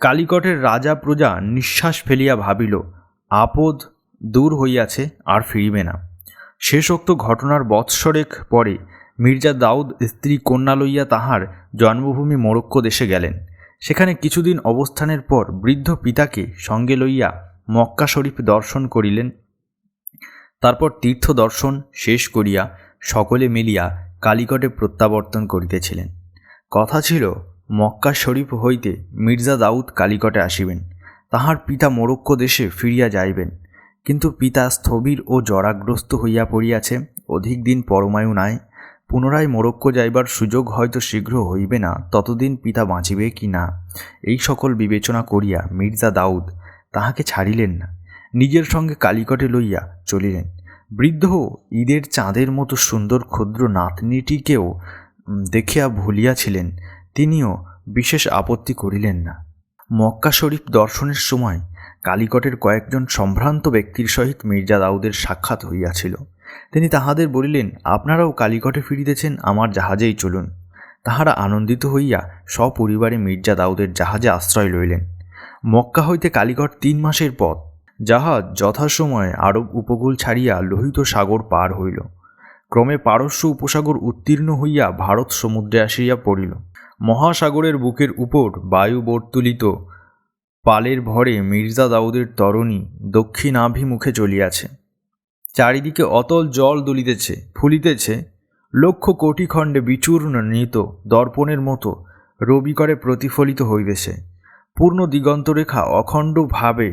কালিকটের রাজা প্রজা নিঃশ্বাস ফেলিয়া ভাবিল, আপদ দূর হইয়াছে, আর ফিরিবে না। শেষোক্ত ঘটনার বৎসরেক পরে মির্জা দাউদ স্ত্রী কন্যা লইয়া তাহার জন্মভূমি মোরক্কো দেশে গেলেন। সেখানে কিছুদিন অবস্থানের পর বৃদ্ধ পিতাকে সঙ্গে লইয়া মক্কা শরীফ দর্শন করিলেন। তারপর তীর্থ দর্শন শেষ করিয়া সকলে মিলিয়া কালিকটে প্রত্যাবর্তন করিতেছিলেন। কথা ছিল মক্কা শরীফ হইতে মির্জা দাউদ কালিকটে আসিবেন, তাহার পিতা মোরক্কো দেশে ফিরিয়া যাইবেন। কিন্তু পিতা স্থবির ও জরাগ্রস্ত হইয়া পড়িয়াছে, অধিক দিন পরমায়ু নাই। পুনরায় মোরক্কো যাইবার সুযোগ হয়তো শীঘ্র হইবে না, ততদিন পিতা বাঁচিবে কি না, এই সকল বিবেচনা করিয়া মির্জা দাউদ তাহাকে ছাড়িলেন না, নিজের সঙ্গে কালিকটে লইয়া চলিলেন। বৃদ্ধ ঈদের চাঁদের মতো সুন্দর ক্ষুদ্র নাতনিটিকেও দেখিয়া ভুলিয়াছিলেন, তিনিও বিশেষ আপত্তি করিলেন না। মক্কা শরীফ দর্শনের সময় কালিকটের কয়েকজন সম্ভ্রান্ত ব্যক্তির সহিত মির্জা দাউদের সাক্ষাৎ হইয়াছিল। তিনি তাহাদের বলিলেন, আপনারাও কালিকটে ফিরিতেছেন, আমার জাহাজেই চলুন। তাহারা আনন্দিত হইয়া সপরিবারে মির্জা দাউদের জাহাজে আশ্রয় লইলেন। মক্কা হইতে কালিকট 3 মাসের পথ। জাহাজ যথাসময়ে আরব উপকূল ছাড়িয়া লোহিত সাগর পার হইল। ক্রমে পারস্য উপসাগর উত্তীর্ণ হইয়া ভারত সমুদ্রে আসিয়া পড়িল। মহাসাগরের বুকের উপর বায়ুবর্তুলিত পালের ভরে মির্জা দাউদের তরণী দক্ষিণাভিমুখে চলিয়াছে। চারিদিকে অতল জল দুলিতেছে, ফুলিতেছে, লক্ষ কোটি খণ্ডে বিচূর্ণ নৃত দর্পণের মতো রবিকরে প্রতিফলিত হইতেছে। পূর্ণ দিগন্তরেখা অখণ্ডভাবে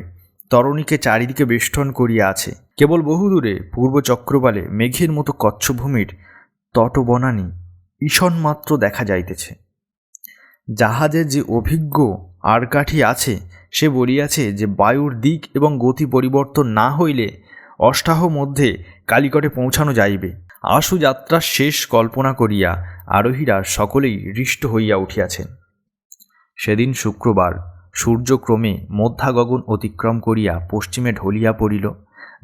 তরণীকে চারিদিকে বেষ্টন করিয়া আছে। কেবল বহুদূরে পূর্ব চক্রবালে মেঘের মতো কচ্ছভূমির তটবনানী ঈষণমাত্র দেখা যাইতেছে। জাহাজে যে অভিজ্ঞ আরকাঠি আছে, সে বলিয়াছে যে বায়ুর দিক এবং গতি পরিবর্তন না হইলে অষ্টাহ মধ্যে কালিকটে পৌঁছানো যাইবে। আশু যাত্রার শেষ কল্পনা করিয়া আরোহীরা সকলেই হৃষ্ট হইয়া উঠিয়াছেন। সেদিন শুক্রবার সূর্যক্রমে মধ্যা গগন অতিক্রম করিয়া পশ্চিমে ঢলিয়া পড়িল।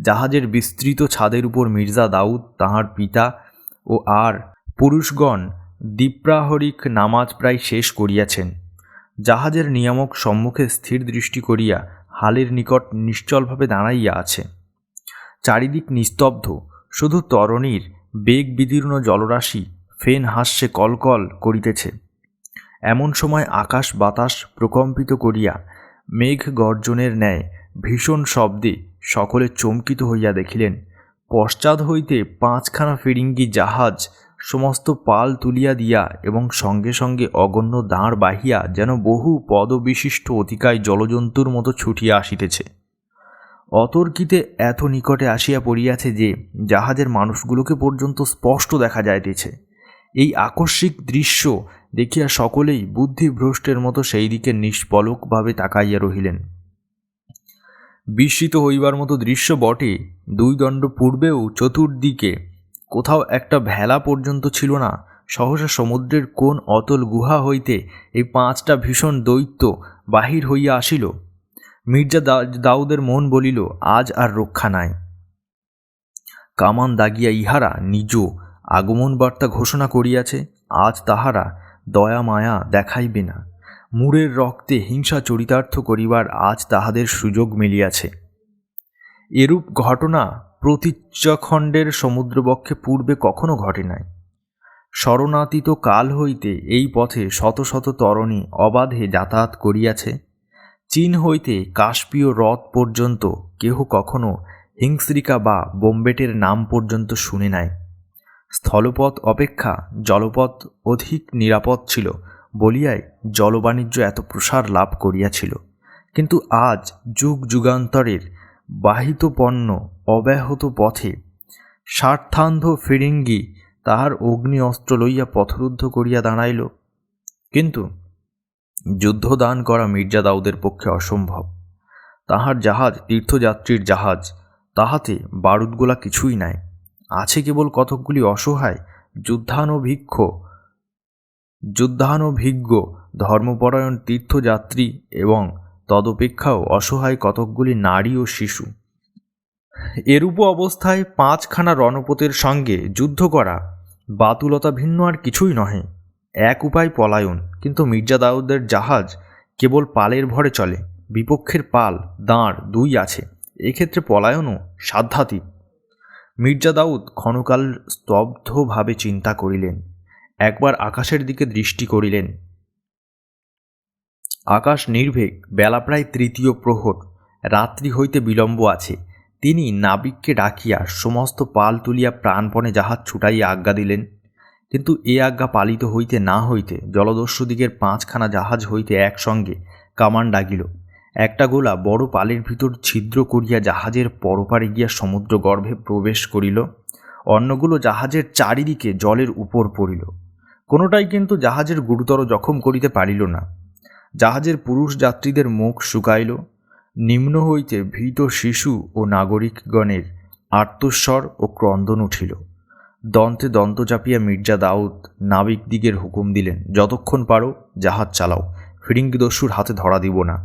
জাহাজের বিস্তৃত ছাদের উপর মির্জা দাউদ, তাহার পিতা ও আর পুরুষগণ দ্বীপ্রাহরিক নামাজ প্রায় শেষ করিয়াছেন। জাহাজের নিয়ামক সম্মুখে স্থির দৃষ্টি করিয়া হালের নিকট নিশ্চলভাবে দাঁড়াইয়া আছে। চারিদিক নিস্তব্ধ, শুধু তরণীর বেগ বিদীর্ণ জলরাশি ফেন হাস্যে কলকল করিতেছে। এমন সময় আকাশ বাতাস প্রকম্পিত করিয়া মেঘ গর্জনের ন্যায় ভীষণ শব্দে সকলে চমকিত হইয়া দেখিলেন, পশ্চাৎ হইতে 5খানা ফিরিঙ্গি জাহাজ সমস্ত পাল তুলিয়া দিয়া এবং সঙ্গে সঙ্গে অগণ্য দাঁড় বাহিয়া যেন বহু পদবিশিষ্ট অতিকায় জলজন্তুর মতো ছুটিয়া আসিতেছে। অতর্কিতে এত নিকটে আসিয়া পড়িয়াছে যে জাহাজের মানুষগুলোকে পর্যন্ত স্পষ্ট দেখা যাইতেছে। এই আকস্মিক দৃশ্য দেখিয়া সকলেই বুদ্ধিভ্রষ্টের মতো সেই দিকে নিষ্পলকভাবে তাকাইয়া রহিলেন। বিস্মিত হইবার মতো দৃশ্য বটে, 2 দণ্ড পূর্বেও চতুর্দিকে কোথাও একটা ভেলা পর্যন্ত ছিল না। সহসা সমুদ্রের কোন অতল গুহা হইতে এই 5টা ভীষণ দৈত্য বাহির হইয়া আসিল। মির্জা দাউদের মন বলিল, আজ আর রক্ষা নাই। কামান দাগিয়া ইহারা নিজ আগমন বার্তা ঘোষণা করিয়াছে, আজ তাহারা দয়া মায়া দেখাইবে না। মূরের রক্তে হিংসা চরিতার্থ করিবার আজ তাহাদের সুযোগ মিলিয়াছে। এরূপ ঘটনা প্রতীচ্যখণ্ডের সমুদ্রবক্ষে পূর্বে কখনো ঘটে নাই। শরণাতীত কাল হইতে এই পথে শত শত তরণী অবাধে যাতায়াত করিয়াছে। চীন হইতে কাস্পীয় হ্রদ পর্যন্ত কেহ কখনো হিংস্রিকা বা বোম্বেটের নাম পর্যন্ত শুনে নাই। স্থলপথ অপেক্ষা জলপথ অধিক নিরাপদ ছিল বলিয়াই জলবাণিজ্য এত প্রসার লাভ করিয়াছিল। কিন্তু আজ যুগ যুগান্তরের বাহিত পণ্য অব্যাহত পথে স্বার্থান্ধ ফিরিঙ্গি তাহার অগ্নি অস্ত্র লইয়া পথরুদ্ধ করিয়া দাঁড়াইল। কিন্তু যুদ্ধদান করা মির্জা দাউদের পক্ষে অসম্ভব। তাহার জাহাজ তীর্থযাত্রীর জাহাজ, তাহাতে বারুদগোলা কিছুই নাই। আছে কেবল কতকগুলি অসহায় যুদ্ধানভিজ্ঞ ধর্মপরায়ণ তীর্থযাত্রী এবং তদপেক্ষাও অসহায় কতকগুলি নারী ও শিশু। এরূপ অবস্থায় 5খানা রণপোতের সঙ্গে যুদ্ধ করা বাতুলতা ভিন্ন আর কিছুই নহে। এক উপায় পলায়ন, কিন্তু মির্জা দাউদের জাহাজ কেবল পালের ভরে চলে। বিপক্ষের পাল দাঁড় 2 আছে এক্ষেত্রে পলায়নও সাধ্যাতীত। মির্জা দাউদ ক্ষণকাল স্তব্ধভাবে চিন্তা করিলেন। একবার আকাশের দিকে দৃষ্টি করিলেন। আকাশ নির্ভীক, বেলা প্রায় তৃতীয় প্রহর, রাত্রি হইতে বিলম্ব আছে। তিনি নাবিককে ডাকিয়া সমস্ত পাল তুলিয়া প্রাণপণে জাহাজ ছুটাইয়া আজ্ঞা দিলেন। কিন্তু এ আজ্ঞা পালিত হইতে না হইতে জলদস্যুদিগের 5খানা জাহাজ হইতে একসঙ্গে কামান ডাকিল। একটা গোলা বড় পালের ভিতর ছিদ্র করিয়া জাহাজের পরপারে গিয়া সমুদ্র গর্ভে প্রবেশ করিল। অন্যগুলো জাহাজের চারিদিকে জলের উপর পড়িল। কোনোটাই কিন্তু জাহাজের গুরুতর জখম করিতে পারিল না। জাহাজের পুরুষ যাত্রীদের মুখ শুকাইল। নিম্ন হইতে ভীত শিশু ও নাগরিকগণের আর্তস্বর ও ক্রন্দন উঠিল। দন্তে দন্ত চাপিয়া মির্জা দাউদ নাবিকদিগের হুকুম দিলেন, যতক্ষণ পারো জাহাজ চালাও, ফিরিঙ্গি দস্যুর হাতে ধরা দিব না।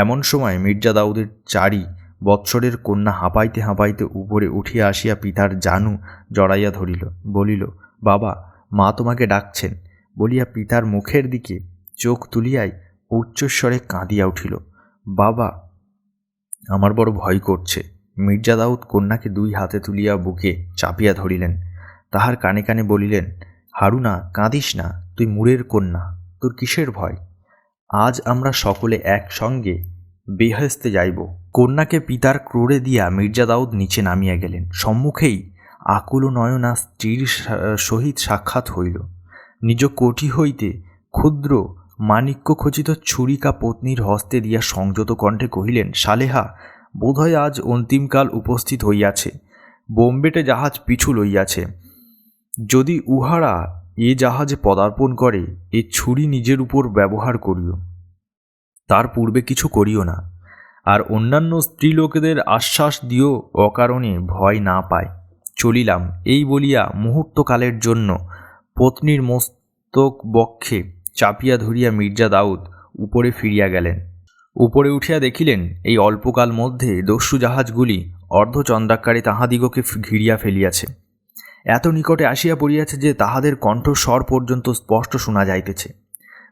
এমন সময় মির্জা দাউদের 4 বৎসরের কন্যা হাঁপাইতে হাঁপাইতে উপরে উঠিয়া আসিয়া পিতার জানু জড়াইয়া ধরিল, বলিল, বাবা, মা তোমাকে ডাকছেন। বলিয়া পিতার মুখের দিকে চোখ তুলিয়াই উচ্চস্বরে কাঁদিয়া উঠিল, বাবা, আমার বড় ভয় করছে। মির্জা দাউদ কন্যাকে 2 হাতে তুলিয়া বুকে চাপিয়া ধরিলেন। তাহার কানে কানে বলিলেন, হারুনা, কাঁদিস না, তুই মুরের কন্যা, তোর কিসের ভয়? আজ আমরা সকলে একসঙ্গে বেহেশতে যাইব। কন্যাকে পিতার ক্রোড়ে দিয়া মির্জা দাউদ নিচে নামিয়া গেলেন। সম্মুখেই আকুল নয়না স্ত্রীর সহিত সাক্ষাৎ হইল। নিজ কোঠি হইতে ক্ষুদ্র মাণিক্য খচিত ছুরিকা পত্নীর হস্তে দিয়া সংযত কণ্ঠে কহিলেন, সালেহা, বোধহয় আজ অন্তিমকাল উপস্থিত হইয়াছে। বোম্বেটে জাহাজ পিছু লইয়াছে। যদি উহারা এ জাহাজে পদার্পণ করে, এ ছুরি নিজের উপর ব্যবহার করিও, তার পূর্বে কিছু করিও না। আর অন্যান্য স্ত্রীলোকেদের আশ্বাস দিও অকারণে ভয় না পায়। চলিলাম। এই বলিয়া মুহূর্তকালের জন্য পত্নীর মস্তক বক্ষে চাপিয়া ধরিয়া মির্জা দাউদ উপরে ফিরিয়া গেলেন। উপরে উঠিয়া দেখিলেন, এই অল্পকাল মধ্যে দস্যু জাহাজগুলি অর্ধচন্দ্রাকারে তাহাদিগকে ঘিরিয়া ফেলিয়াছে। এত নিকটে আসিয়া পড়িয়াছে যে তাহাদের কণ্ঠস্বর পর্যন্ত স্পষ্ট শোনা যাইতেছে।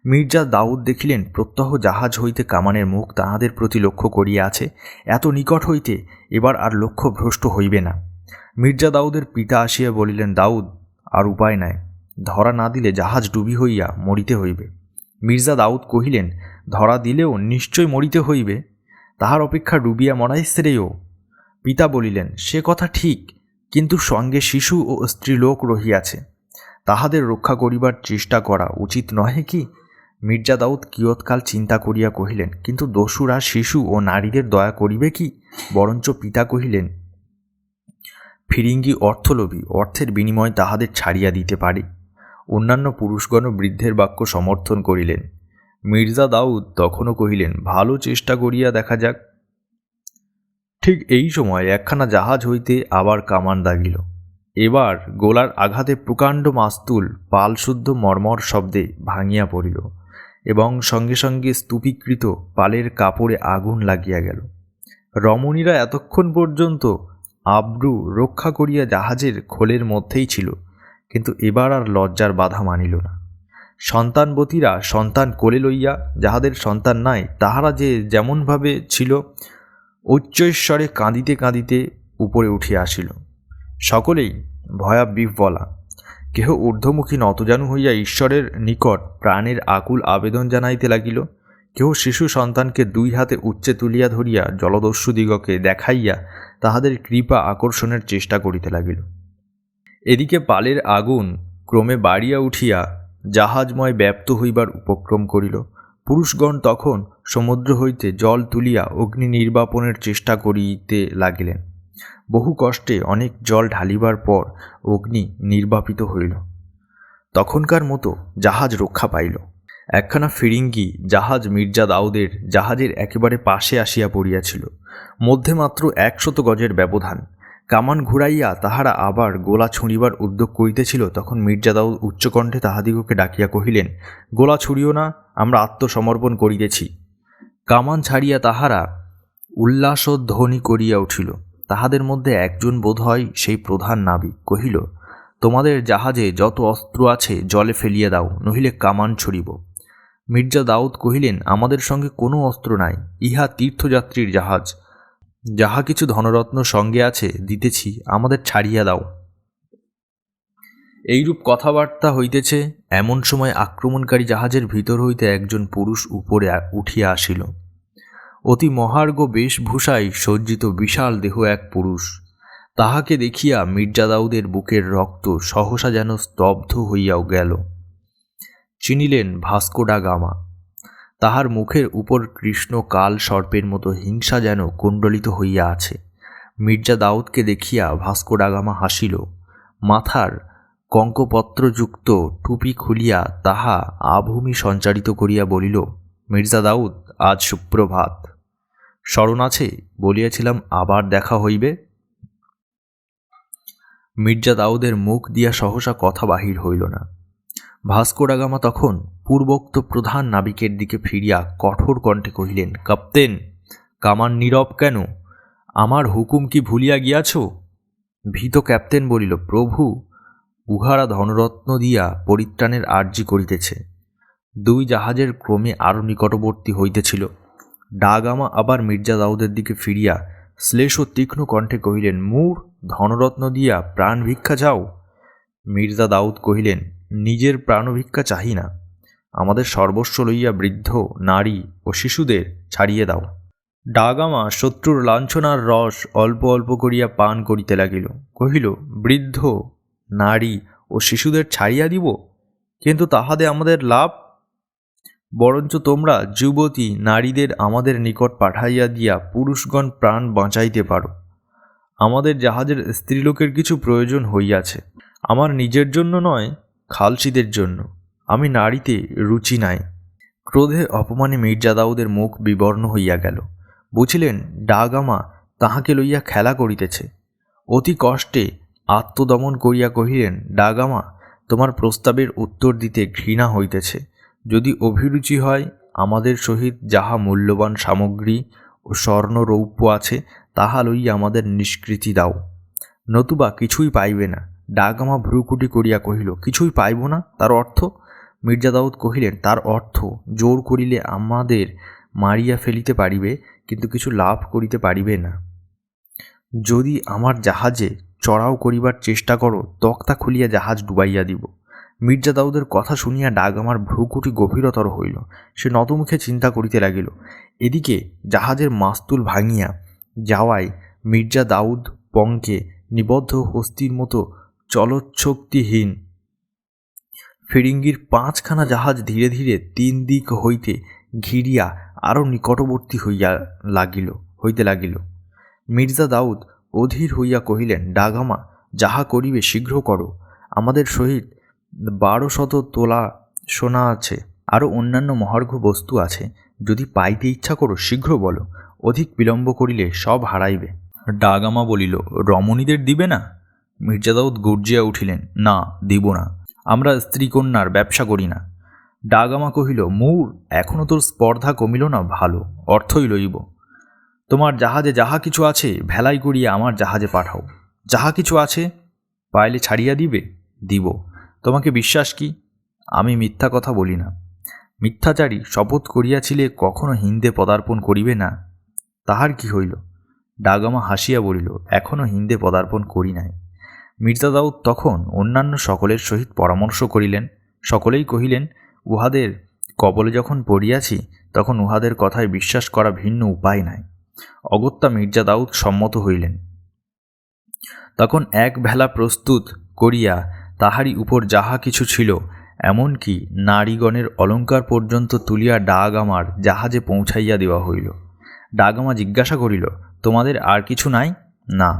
মির্জা দাউদ দেখিলেন, প্রত্যহ জাহাজ হইতে কামানের মুখ তাহাদের প্রতি লক্ষ্য করিয়া আছে। এত নিকট হইতে এবার আর লক্ষ্য ভ্রষ্ট হইবে না। মির্জা দাউদের পিতা আসিয়া বলিলেন, দাউদ, আর উপায় নাই, ধরা না দিলে জাহাজ ডুবি হইয়া মরিতে হইবে। মির্জা দাউদ কহিলেন, ধরা দিলেও নিশ্চয় মরিতে হইবে, তাহার অপেক্ষা ডুবিয়া মরাই শ্রেয়। পিতা বলিলেন, সে কথা ঠিক, কিন্তু সঙ্গে শিশু ও স্ত্রীলোক রহিয়াছে, তাহাদের রক্ষা করিবার চেষ্টা করা উচিত নহে কি? মির্জা দাউদ কিয়ৎকাল চিন্তা করিয়া কহিলেন, কিন্তু দস্যুরা শিশু ও নারীদের দয়া করিবে কি? বরঞ্চ পিতা কহিলেন, ফিরিঙ্গি অর্থলোভী, অর্থের বিনিময়ে তাহাদের ছাড়িয়া দিতে পারে। অন্যান্য পুরুষগণ বৃদ্ধের বাক্য সমর্থন করিলেন। মির্জা দাউদ তখনও কহিলেন, ভালো চেষ্টা করিয়া দেখা যাক। ঠিক এই সময় একখানা জাহাজ হইতে আবার কামান দাগিল। এবার গোলার আঘাতে প্রকাণ্ড মাস্তুল পালশুদ্ধ মর্মর শব্দে ভাঙিয়া পড়িল এবং সঙ্গে সঙ্গে স্তূপীকৃত পালের কাপড়ে আগুন লাগিয়া গেল। রমণীরা এতক্ষণ পর্যন্ত আব্রু রক্ষা করিয়া জাহাজের খোলের মধ্যেই ছিল, কিন্তু এবার আর লজ্জার বাধা মানিল না। সন্তানবতীরা সন্তান কোলে লইয়া, যাহাদের সন্তান নাই তাহারা যে যেমনভাবে ছিল, উচ্চৈশ্বরে কাঁদিতে কাঁদিতে উপরে উঠিয়া আসিল। সকলেই ভয়াবিহ্বলা, কেহ ঊর্ধ্বমুখী নতজানু হইয়া ঈশ্বরের নিকট প্রাণের আকুল আবেদন জানাইতে লাগিল। কেহ শিশু সন্তানকে 2 হাতে উচ্চে তুলিয়া ধরিয়া জলদস্যুদিগকে দেখাইয়া তাহাদের কৃপা আকর্ষণের চেষ্টা করিতে লাগিল। এদিকে পালের আগুন ক্রমে বাড়িয়া উঠিয়া জাহাজময় ব্যাপ্ত হইবার উপক্রম করিল। পুরুষগণ তখন সমুদ্র হইতে জল তুলিয়া অগ্নি নির্বাপনের চেষ্টা করিতে লাগিলেন। বহু কষ্টে অনেক জল ঢালিবার পর অগ্নি নির্বাপিত হইল। তখনকার মতো জাহাজ রক্ষা পাইল। একখানা ফিরিঙ্গি জাহাজ মির্জা দাউদের জাহাজের একেবারে পাশে আসিয়া পড়িয়াছিল। মধ্যে মাত্র 100 গজের ব্যবধান। কামান ঘুরাইয়া তাহারা আবার গোলা ছুঁড়িবার উদ্যোগ করিতেছিল, তখন মির্জা দাউদ উচ্চকণ্ঠে তাহাদিগকে ডাকিয়া কহিলেন, গোলা ছুঁড়িও না, আমরা আত্মসমর্পণ করিতেছি। কামান ছাড়িয়া তাহারা উল্লাসধ্বনি করিয়া উঠিল। তাহাদের মধ্যে একজন বোধহয় সেই প্রধান নাবিক কহিল, তোমাদের জাহাজে যত অস্ত্র আছে জলে ফেলিয়া দাও, নহিলে কামান ছুড়িব। মির্জা দাউদ কহিলেন, আমাদের সঙ্গে কোনো অস্ত্র নাই, ইহা তীর্থযাত্রীর জাহাজ, যাহা কিছু ধনরত্ন সঙ্গে আছে দিতেছি, আমাদের ছাড়িয়া দাও। এইরূপ কথাবার্তা হইতেছে, এমন সময় আক্রমণকারী জাহাজের ভিতর হইতে একজন পুরুষ উপরে উঠিয়া আসিল। অতি মহার্ঘ বেশভূষায় সজ্জিত বিশাল দেহ এক পুরুষ। তাহাকে দেখিয়া মির্জা দাউদের বুকের রক্ত সহসা যেন স্তব্ধ হইয়াও গেল। চিনিলেন ভাস্কো ডা গামা। তাহার মুখের উপর কৃষ্ণ কাল সর্পের মতো হিংসা যেন কুণ্ডলিত হইয়া আছে। মির্জা দাউদকে দেখিয়া ভাস্কো ডা গামা হাসিল। মাথার কঙ্কপত্রযুক্ত টুপি খুলিয়া তাহা আভূমি সঞ্চারিত করিয়া বলিল, মির্জা দাউদ, আজ সুপ্রভাত। স্মরণ আছে, বলিয়াছিলাম আবার দেখা হইবে। মির্জা দাউদের মুখ দিয়া সহসা কথা বাহির হইল না। ভাস্কো ডা গামা তখন পূর্বোক্ত প্রধান নাবিকের দিকে ফিরিয়া কঠোর কণ্ঠে কহিলেন, কাপ্তেন, কামান নীরব কেন? আমার হুকুম কি ভুলিয়া গিয়াছ? ভীত ক্যাপ্টেন বলিল, প্রভু, উহারা ধনরত্ন দিয়া পরিত্রাণের আর্জি করিতেছে। দুই জাহাজের ক্রমে আরও নিকটবর্তী হইতেছিল। ডা গামা আবার মির্জা দাউদের দিকে ফিরিয়া শ্লেষ ও তীক্ষ্ণ কণ্ঠে কহিলেন, মূঢ়, ধনরত্ন দিয়া প্রাণ ভিক্ষা যাও? মির্জা দাউদ কহিলেন, নিজের প্রাণভিক্ষা চাহি না, আমাদের সর্বস্ব লইয়া বৃদ্ধ, নারী ও শিশুদের ছাড়িয়ে দাও। ডা গামা শত্রুর লাঞ্ছনার রস অল্প অল্প করিয়া পান করিতে লাগিল। কহিল, বৃদ্ধ, নারী ও শিশুদের ছাড়িয়া দিব? কিন্তু তাহাতে আমাদের লাভ? বরঞ্চ তোমরা যুবতী নারীদের আমাদের নিকট পাঠাইয়া দিয়া পুরুষগণ প্রাণ বাঁচাইতে পারো। আমাদের জাহাজের স্ত্রীলোকের কিছু প্রয়োজন হইয়াছে, আমার নিজের জন্য নয়, খালসিদের জন্য। আমি নারীতে রুচি নাই। ক্রোধে অপমানে মির্জা দাউদের মুখ বিবর্ণ হইয়া গেল। বুঝিলেন ডা গামা তাহাকে লইয়া খেলা করিতেছে। অতি কষ্টে আত্মদমন করিয়া কহিলেন, ডা গামা, তোমার প্রস্তাবের উত্তর দিতে ঘৃণা হইতেছে। যদি অভিরুচি হয়, আমাদের সহিত যাহা মূল্যবান সামগ্রী ও স্বর্ণ রৌপ্য আছে তাহা লইয়া আমাদের নিষ্কৃতি দাও, নতুবা কিছুই পাইবে না। ডা গামা ভ্রুকুটি করিয়া কহিল, কিছুই পাইব না? তার অর্থ? মির্জা দাউদ কহিলেন, তার অর্থ, জোর করিলে আমাদের মারিয়া ফেলিতে পারিবে, কিন্তু কিছু লাভ করিতে পারিবে না। যদি আমার জাহাজে চড়াও করিবার চেষ্টা করো, তক্তা খুলিয়া জাহাজ ডুবাইয়া দিব। মির্জা দাউদের কথা শুনিয়া ডা গামার ভ্রুকুটি গভীরতর হইল। সে নতমুখে চিন্তা করিতে লাগিল। এদিকে জাহাজের মাস্তুল ভাঙিয়া যাওয়ায় মির্জা দাউদ পঙ্কে নিবদ্ধ হস্তির মতো চলচ্ছক্তিহীন। ফিরিঙ্গির 5খানা জাহাজ ধীরে ধীরে 3 দিক হইতে ঘিরিয়া আরও নিকটবর্তী হইতে লাগিল। মির্জা দাউদ অধীর হইয়া কহিলেন, ডা গামা, যাহা করিবে শীঘ্র করো। আমাদের সহিত 1200 তোলা সোনা আছে, আরও অন্যান্য মহার্ঘ বস্তু আছে। যদি পাইতে ইচ্ছা করো, শীঘ্র বলো, অধিক বিলম্ব করিলে সব হারাইবে। ডা গামা বলিল, রমণীদের দিবে না? মির্জা দাউদ গর্জিয়া উঠিলেন, না, দিব না। আমরা স্ত্রীকন্যার ব্যবসা করি না। ডা গামা কহিল, মূঢ়, এখনও তোর স্পর্ধা কমিল না? ভালো, অর্থই লইব। তোমার জাহাজে যাহা কিছু আছে ভেলাই করিয়া আমার জাহাজে পাঠাও। যাহা কিছু আছে পাইলে ছাড়িয়া দিবে? দিব। তোমাকে বিশ্বাস কি? আমি মিথ্যা কথা বলি না। মিথ্যাচারী শপথ করিয়াছিলে কখনো হিন্দে পদার্পণ করিবে না, তাহার কি হইল? ডা গামা হাসিয়া বলিল, এখনও হিন্দে পদার্পণ করি নাই। মির্জা দাউদ তখন অন্যান্য সকলের সহিত পরামর্শ করিলেন। সকলেই কহিলেন, উহাদের কবলে যখন পড়িয়াছি তখন উহাদের কথায় বিশ্বাস করা ভিন্ন উপায় নাই। অগত্যা মির্জা দাউদ সম্মত হইলেন। তখন এক ভেলা প্রস্তুত করিয়া তাহারই উপর যাহা কিছু ছিল, এমনকি নারীগণের অলঙ্কার পর্যন্ত তুলিয়া ডা গামার জাহাজে পৌঁছাইয়া দেওয়া হইল। ডা গামা জিজ্ঞাসা করিল, তোমাদের আর কিছু নাই? না।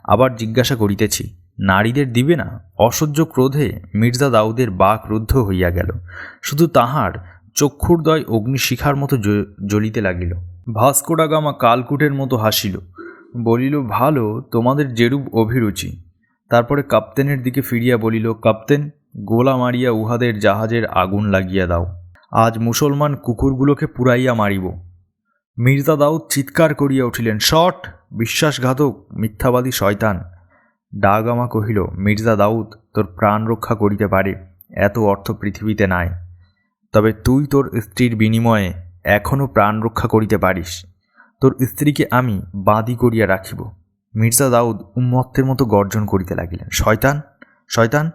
আবার জিজ্ঞাসা করিতেছি, নারীদের দিবে না? অসহ্য ক্রোধে মির্জা দাউদের বাক রুদ্ধ হইয়া গেল। শুধু তাহার চক্ষুর্দয় অগ্নিশিখার মতো জ্বলিতে লাগিল। ভাস্কো ডা গামা কালকুটের মতো হাসিল, বলিল, ভালো, তোমাদের যেরূপ অভিরুচি। তারপরে কাপ্তেনের দিকে ফিরিয়া বলিল, কাপ্তেন, গোলা মারিয়া উহাদের জাহাজের আগুন লাগিয়া দাও। আজ মুসলমান কুকুরগুলোকে পুড়াইয়া মারিব। মির্জা দাউদ চিৎকার করিয়া উঠিলেন, শট! বিশ্বাসঘাতক, মিথ্যাবাদী শয়তান! ডা গামা কহিল, মির্জা দাউদ তোর প্রাণ রক্ষা করিতে পারে এত অর্থ পৃথিবীতে নাই, তবে তুই তোর স্ত্রীর বিনিময়ে এখনও প্রাণ রক্ষা করিতে পারিস। তোর স্ত্রীকে আমি বাদী করিয়া রাখিব। মির্জা দাউদ উন্মত্তের মতো গর্জন করিতে লাগিলেন। শয়তান, শয়তান!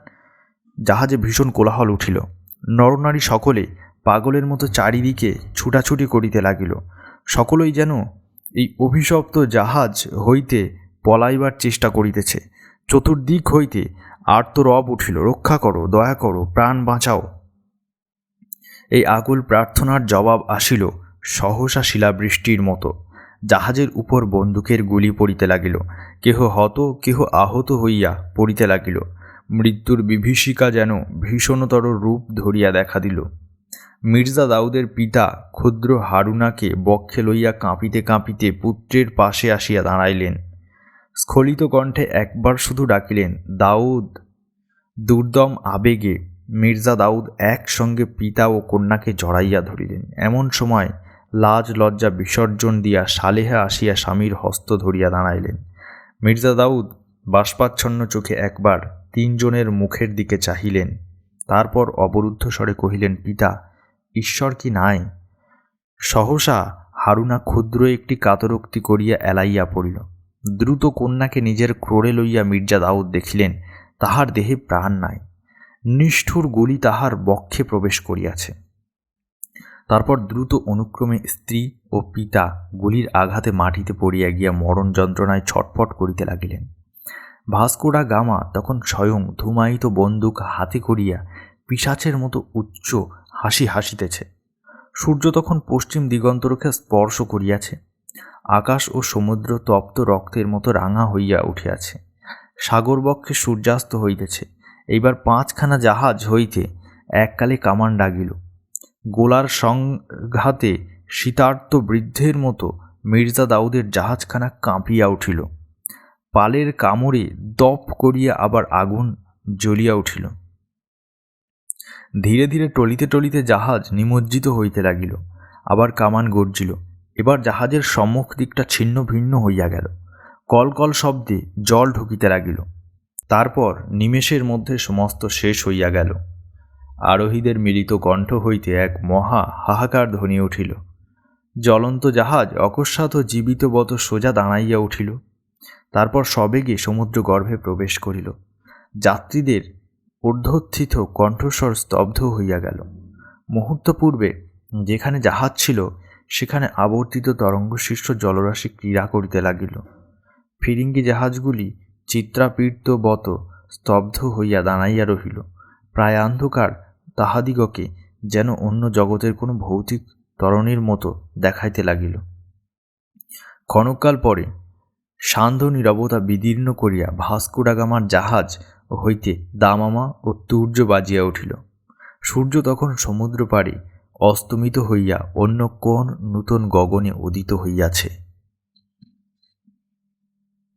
জাহাজে ভীষণ কোলাহল উঠিল। নরনারী সকলে পাগলের মতো চারিদিকে ছুটাছুটি করিতে লাগিল। সকলেই যেন এই অভিশপ্ত জাহাজ হইতে পলাইবার চেষ্টা করিতেছে। চতুর্দিক হইতে আর্তরব উঠিল, রক্ষা করো, দয়া করো, প্রাণ বাঁচাও। এই আকুল প্রার্থনার জবাব আসিল সহসা শিলাবৃষ্টির মতো। জাহাজের উপর বন্দুকের গুলি পড়িতে লাগিল। কেহ হত, কেহ আহত হইয়া পড়িতে লাগিল। মৃত্যুর বিভীষিকা যেন ভীষণতর রূপ ধরিয়া দেখা দিল। মির্জা দাউদের পিতা ক্ষুদ্র হারুনাকে বক্ষে লইয়া কাঁপিতে কাঁপিতে পুত্রের পাশে আসিয়া দাঁড়াইলেন। স্খলিত কণ্ঠে একবার শুধু ডাকিলেন, দাউদ। দুর্দম আবেগে মির্জা দাউদ একসঙ্গে পিতা ও কন্যাকে জড়াইয়া ধরিলেন। এমন সময় লাজ লজ্জা বিসর্জন দিয়া সালেহা আসিয়া স্বামীর হস্ত ধরিয়া দাঁড়াইলেন। মির্জা দাউদ বাষ্পাচ্ছন্ন চোখে একবার তিনজনের মুখের দিকে চাহিলেন, তারপর অবরুদ্ধ স্বরে কহিলেন, পিতা, ঈশ্বর কি নাই? সহসা হারুনা ক্ষুদ্র একটি কাতরোক্তি করিয়া এলাইয়া পড়িল। দ্রুত কন্যাকে নিজের ক্রোড়ে লইয়া মির্জা দাউদ দেখিলেন তাহার দেহে প্রাণ নাই। নিষ্ঠুর গুলি তাহার বক্ষে প্রবেশ করিয়াছে। তারপর দ্রুত অনুক্রমে স্ত্রী ও পিতা গুলির আঘাতে মাটিতে পড়িয়া গিয়া মরণ যন্ত্রণায় ছটফট করিতে লাগিলেন। ভাস্কো ডা গামা তখন স্বয়ং ধূমায়িত বন্দুক হাতে করিয়া পিশাচের মতো উচ্চ হাসি হাসিতেছে। সূর্য তখন পশ্চিম দিগন্তরেখা স্পর্শ করিয়াছে। আকাশ ও সমুদ্র তপ্ত রক্তের মতো রাঙা হইয়া উঠিয়াছে। সাগরবক্ষে সূর্যাস্ত হইতেছে। এইবার 5খানা জাহাজ হইতে এককালে কামান ডাগিল। গোলার সংঘাতে শীতার্ত বৃদ্ধের মতো মির্জা দাউদের জাহাজখানা কাঁপিয়া উঠিল। পালের কামড়ে দপ করিয়া আবার আগুন জ্বলিয়া উঠিল। ধীরে ধীরে টলিতে টলিতে জাহাজ নিমজ্জিত হইতে লাগিল। আবার কামান গর্জিল। এবার জাহাজের সম্মুখ দিকটা ছিন্ন ভিন্ন হইয়া গেল। কলকল শব্দে জল ঢুকিতে লাগিল। তারপর নিমেষের মধ্যে সমস্ত শেষ হইয়া গেল। আরোহীদের মিলিত কণ্ঠ হইতে এক মহা হাহাকার ধ্বনি উঠিল। জ্বলন্ত জাহাজ অকস্মাৎ জীবিতবৎ সোজা দাঁড়াইয়া উঠিল। তারপর সবেগে সমুদ্র গর্ভে প্রবেশ করিল। যাত্রীদের ঊর্ধ্বোত্থিত কণ্ঠস্বর স্তব্ধ হইয়া গেল। মুহূর্ত পূর্বে যেখানে জাহাজ ছিল সেখানে আবর্তিত তরঙ্গশীর্ষ জলরাশি ক্রীড়া করিতে লাগিল। ফিরিঙ্গি জাহাজগুলি চিত্রাপীড়িতবৎ স্তব্ধ হইয়া দাঁড়াইয়া রহিল। প্রায় অন্ধকার তাহাদিগকে যেন অন্য জগতের কোনো ভৌতিক তরণীর মতো দেখাইতে লাগিল। ক্ষণকাল পরে সান্ধ্য নীরবতা বিদীর্ণ করিয়া ভাস্কো ডা গামার জাহাজ হইতে দামামা ও তুর্য বাজিয়া উঠিল। সূর্য তখন সমুদ্র পাড়ে অস্তমিত হইয়া অন্য কোন নূতন গগনে উদিত হইয়াছে।